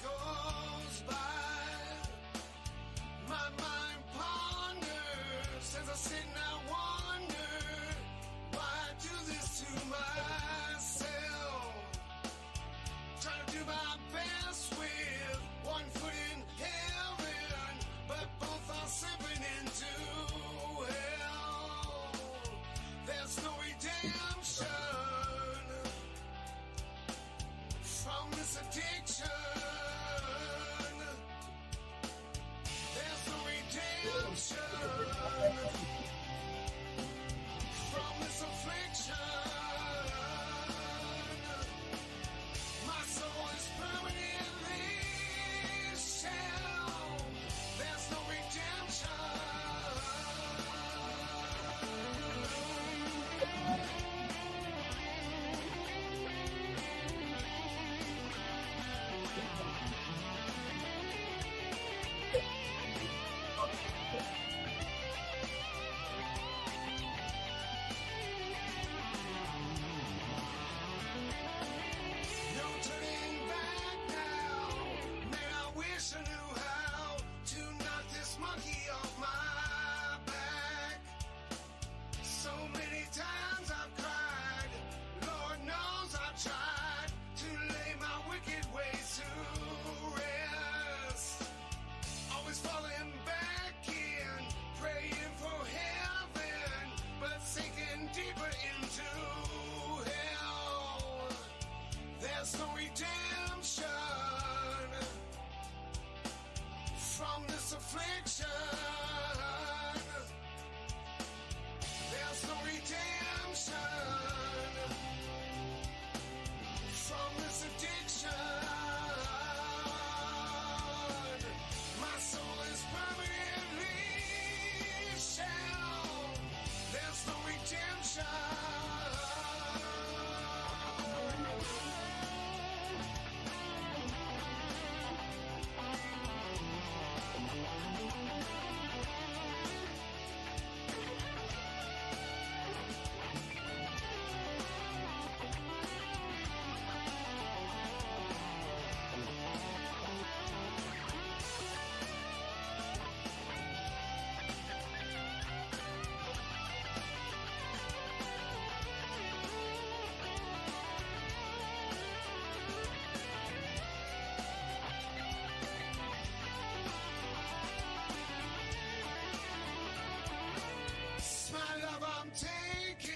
I'm taking,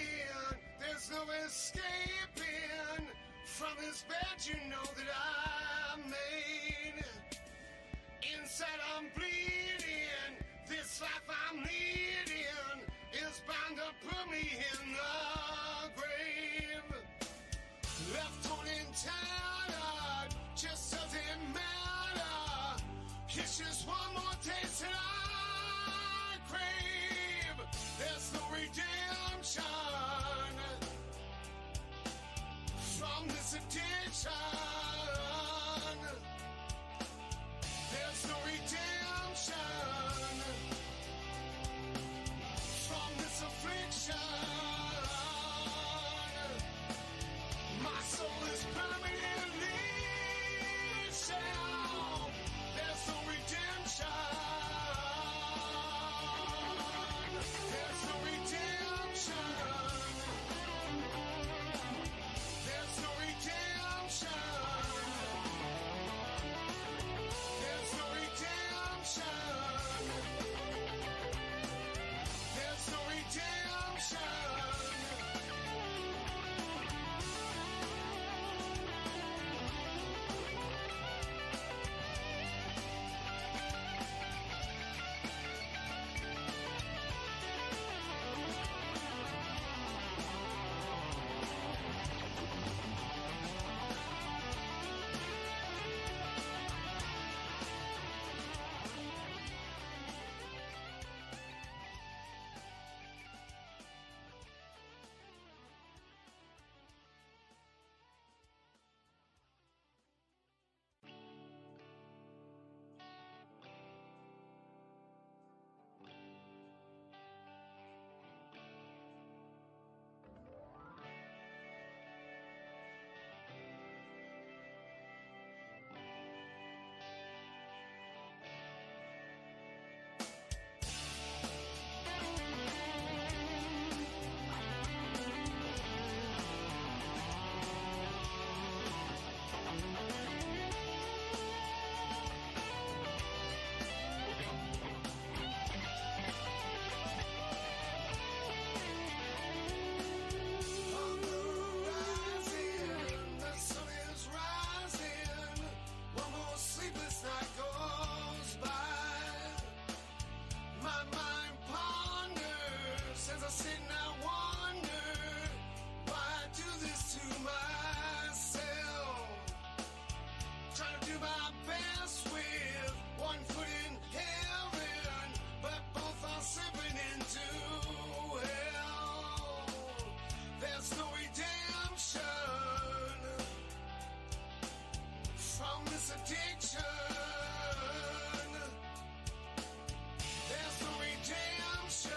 there's no escaping from this bed you know that I made. Inside I'm bleeding, this life I'm leading is bound to put me in the grave. Left torn and tattered, just doesn't matter. It's just one more taste that I crave. There's no redemption from this addiction. There's no redemption from this affliction. My soul is permanently shelled. There's no redemption. There's no redemption. There's no redemption. There's no redemption. There's no redemption. On the horizon, the sun is rising. One more sleepless night goes by. My mind ponders as I sit and I wonder why I do this to myself. Trying to do my best with one foot in heaven, but both are slipping into hell. There's no redemption from this addiction. There's no redemption.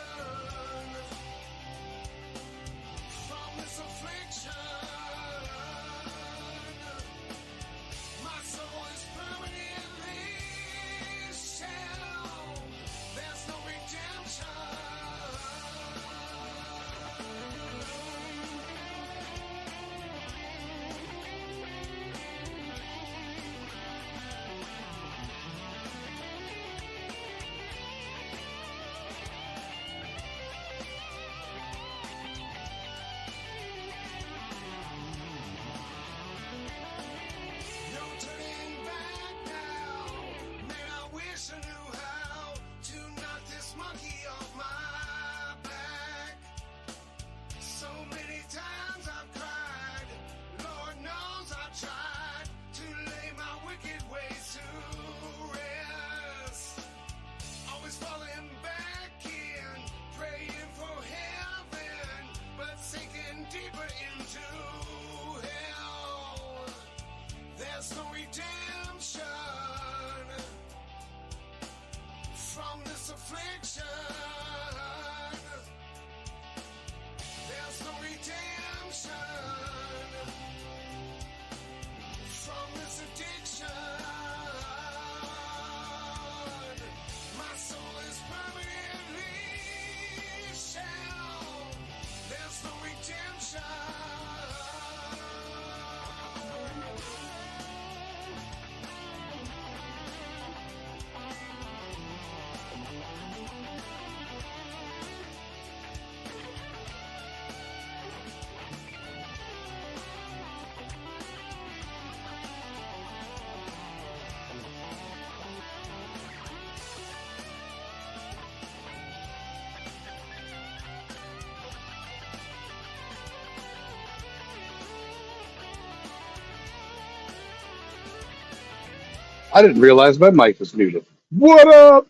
I didn't realize my mic was muted. What up?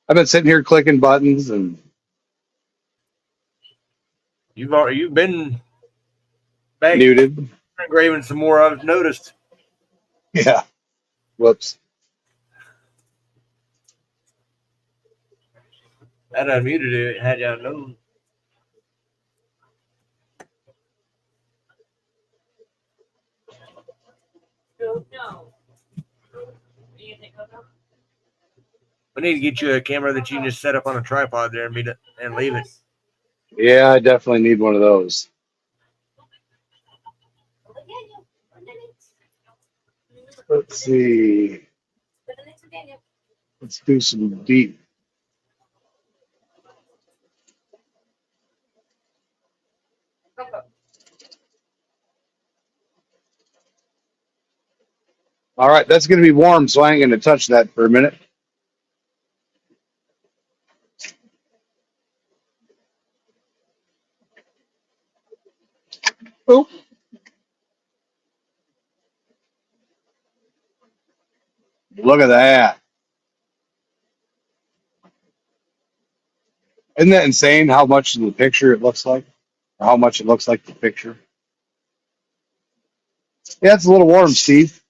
I've been sitting here clicking buttons and You've been back muted. engraving some more. I've noticed. Yeah. Whoops. Had I muted it, had y'all known. No. Do you think I'll go? We need to get you a camera that you can just set up on a tripod there and leave it. Yeah, I definitely need one of those. Let's see. Let's do some deep. All right, that's going to be warm, so I ain't going to touch that for a minute. Oh. Look at that. Isn't that insane how much of the picture it looks like? Or how much it looks like the picture? Yeah, it's a little warm, Steve.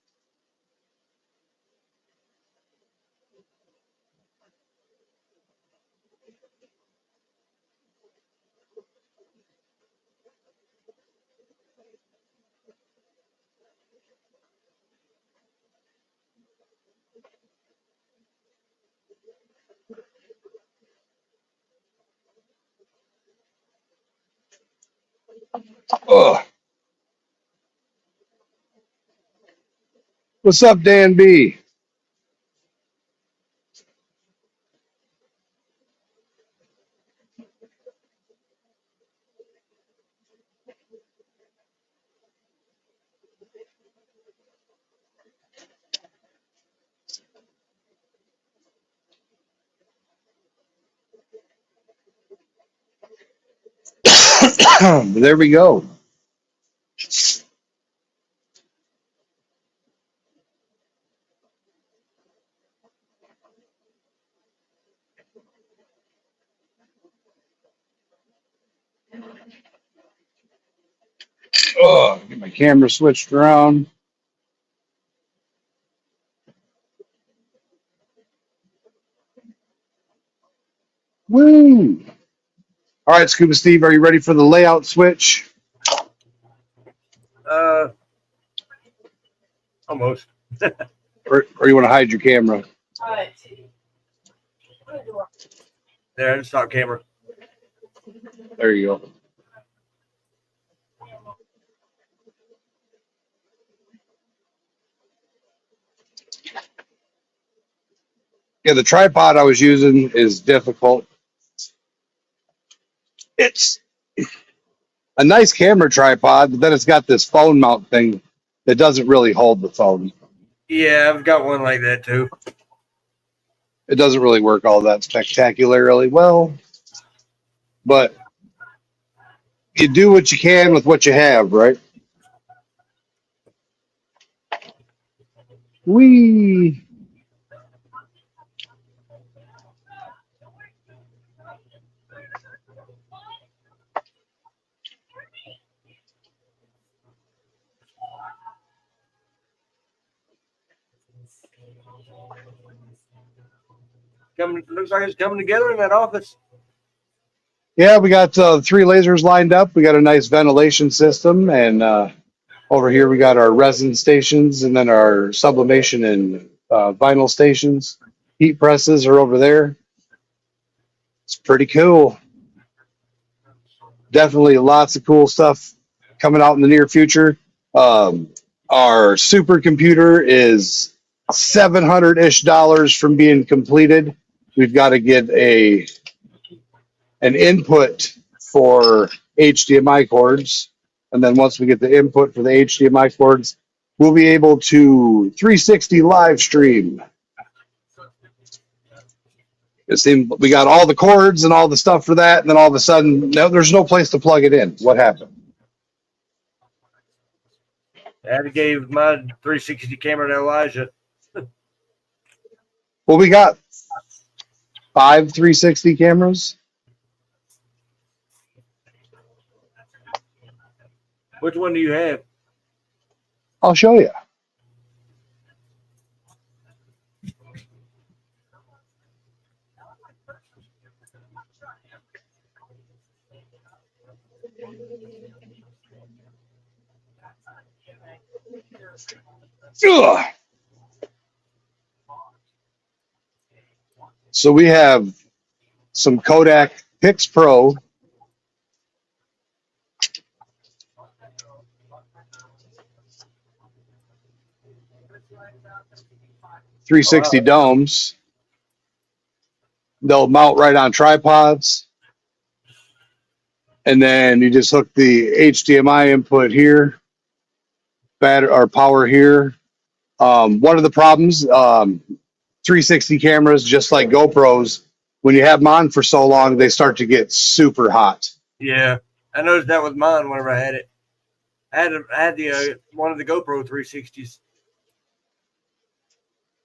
Ugh. What's up, Dan B? There we go. Get my camera switched around. Woo! All right, Scuba Steve, are you ready for the layout switch? Almost. Or you want to hide your camera? There, stop camera. There you go. Yeah, the tripod I was using is difficult. It's a nice camera tripod, but then it's got this phone mount thing that doesn't really hold the phone. Yeah, I've got one like that too. It doesn't really work all that spectacularly well, but you do what you can with what you have, right? Whee! Looks like it's coming together in that office. Yeah, we got 3 lasers lined up. We got a nice ventilation system, and over here we got our resin stations, and then our sublimation and vinyl stations. Heat presses are over there. It's pretty cool. Definitely lots of cool stuff coming out in the near future. Our supercomputer is $700-ish from being completed. We've got to get an input for HDMI cords, and then once we get the input for the HDMI cords, we'll be able to 360 live stream. It seemed we got all the cords and all the stuff for that, and then all of a sudden, no, there's no place to plug it in. What happened? I gave my 360 camera to Elijah. Well, we got 5 360 cameras. Which one do you have? I'll show you. Ugh. So we have some Kodak Pix Pro. .360 domes. They'll mount right on tripods. And then you just hook the HDMI input here, battery or power here. One of the problems, 360 cameras, just like GoPros, when you have them on for so long, they start to get super hot. Yeah, I noticed that with mine whenever I had it. I had the one of the GoPro 360s.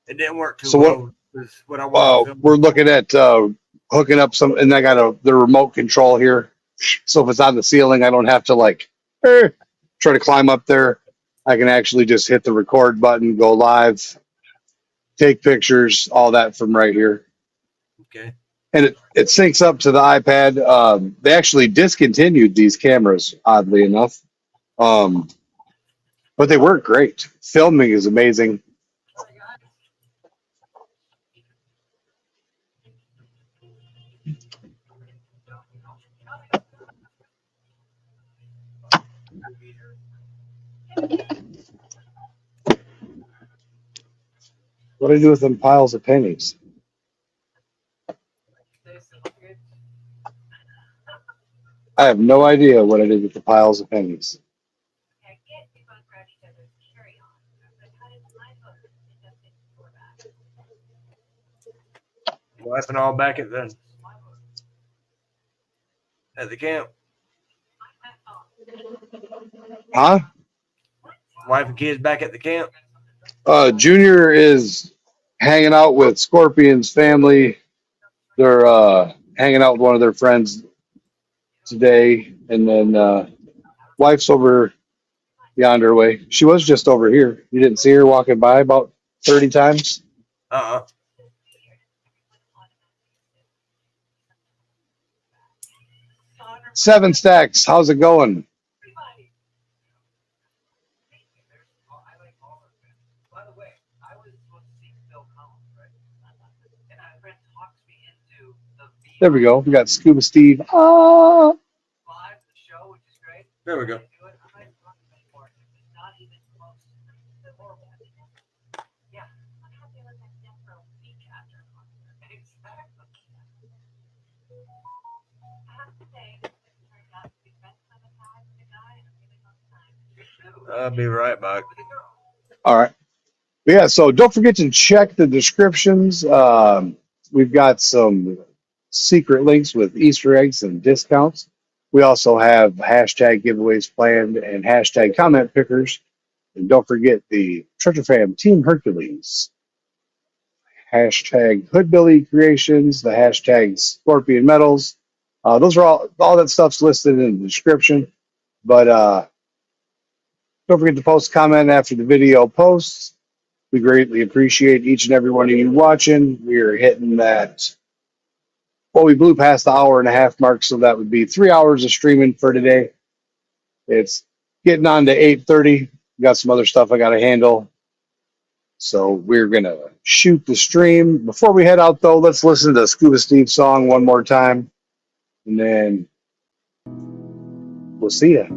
It didn't work too So well. What I wanted to film. We're looking at hooking up some, and I got the remote control here. So if it's on the ceiling, I don't have to try to climb up there. I can actually just hit the record button, go live, take pictures, all that from right here. Okay. And it syncs up to the iPad. They actually discontinued these cameras, oddly enough. But they work great. Filming is amazing. What do I do with them piles of pennies? I have no idea what I did with the piles of pennies. Wife and all back at the camp. Huh? Wife and kids back at the camp. Junior is hanging out with Scorpion's family. They're hanging out with one of their friends today, and then wife's over yonder way. She was just over here. You didn't see her walking by about 30 times? 7 stacks. How's it going? There we go. We got Scuba Steve. Ah. There we go. I'll be right back. All right. Yeah, so don't forget to check the descriptions. We've got some secret links with Easter eggs and discounts. We also have hashtag giveaways planned and hashtag comment pickers. And don't forget the Treasure Fam Team Hercules. Hashtag Hoodbilly Creations, the hashtag Scorpion Metals. Those are all that stuff's listed in the description. But don't forget to post a comment after the video posts. We greatly appreciate each and every one of you watching. We're hitting that. Well, we blew past the hour-and-a-half mark, so that would be 3 hours of streaming for today. It's getting on to 8:30. Got some other stuff I got to handle. So we're going to shoot the stream. Before we head out, though, let's listen to Scuba Steve's song one more time. And then we'll see ya.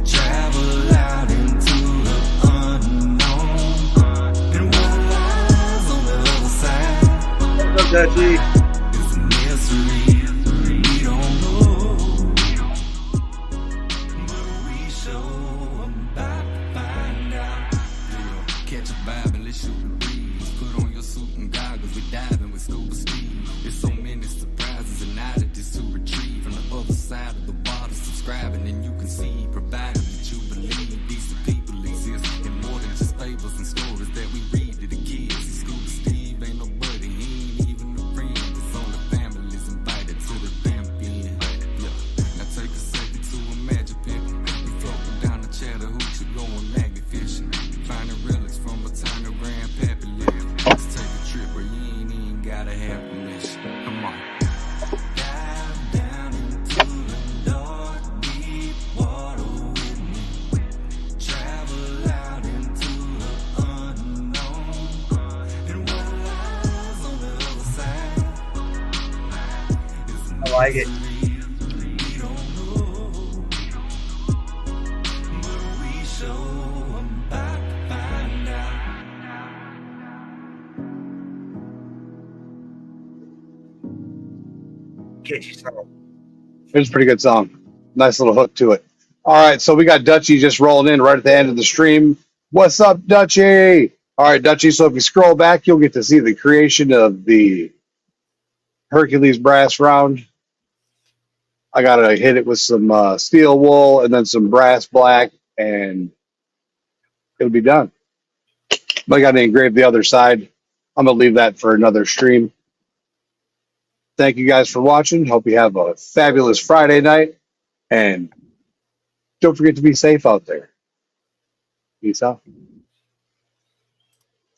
Travel like it. We don't know, but we sure about to find out. Catchy song. It was a pretty good song. Nice little hook to it. All right, so we got Dutchy just rolling in right at the end of the stream. What's up, Dutchy? All right, Dutchy. So if you scroll back, you'll get to see the creation of the Hercules brass round. I gotta hit it with some steel wool and then some brass black, and it'll be done. But I gotta engrave the other side. I'm gonna leave that for another stream. Thank you guys for watching. Hope you have a fabulous Friday night, and don't forget to be safe out there. Peace out.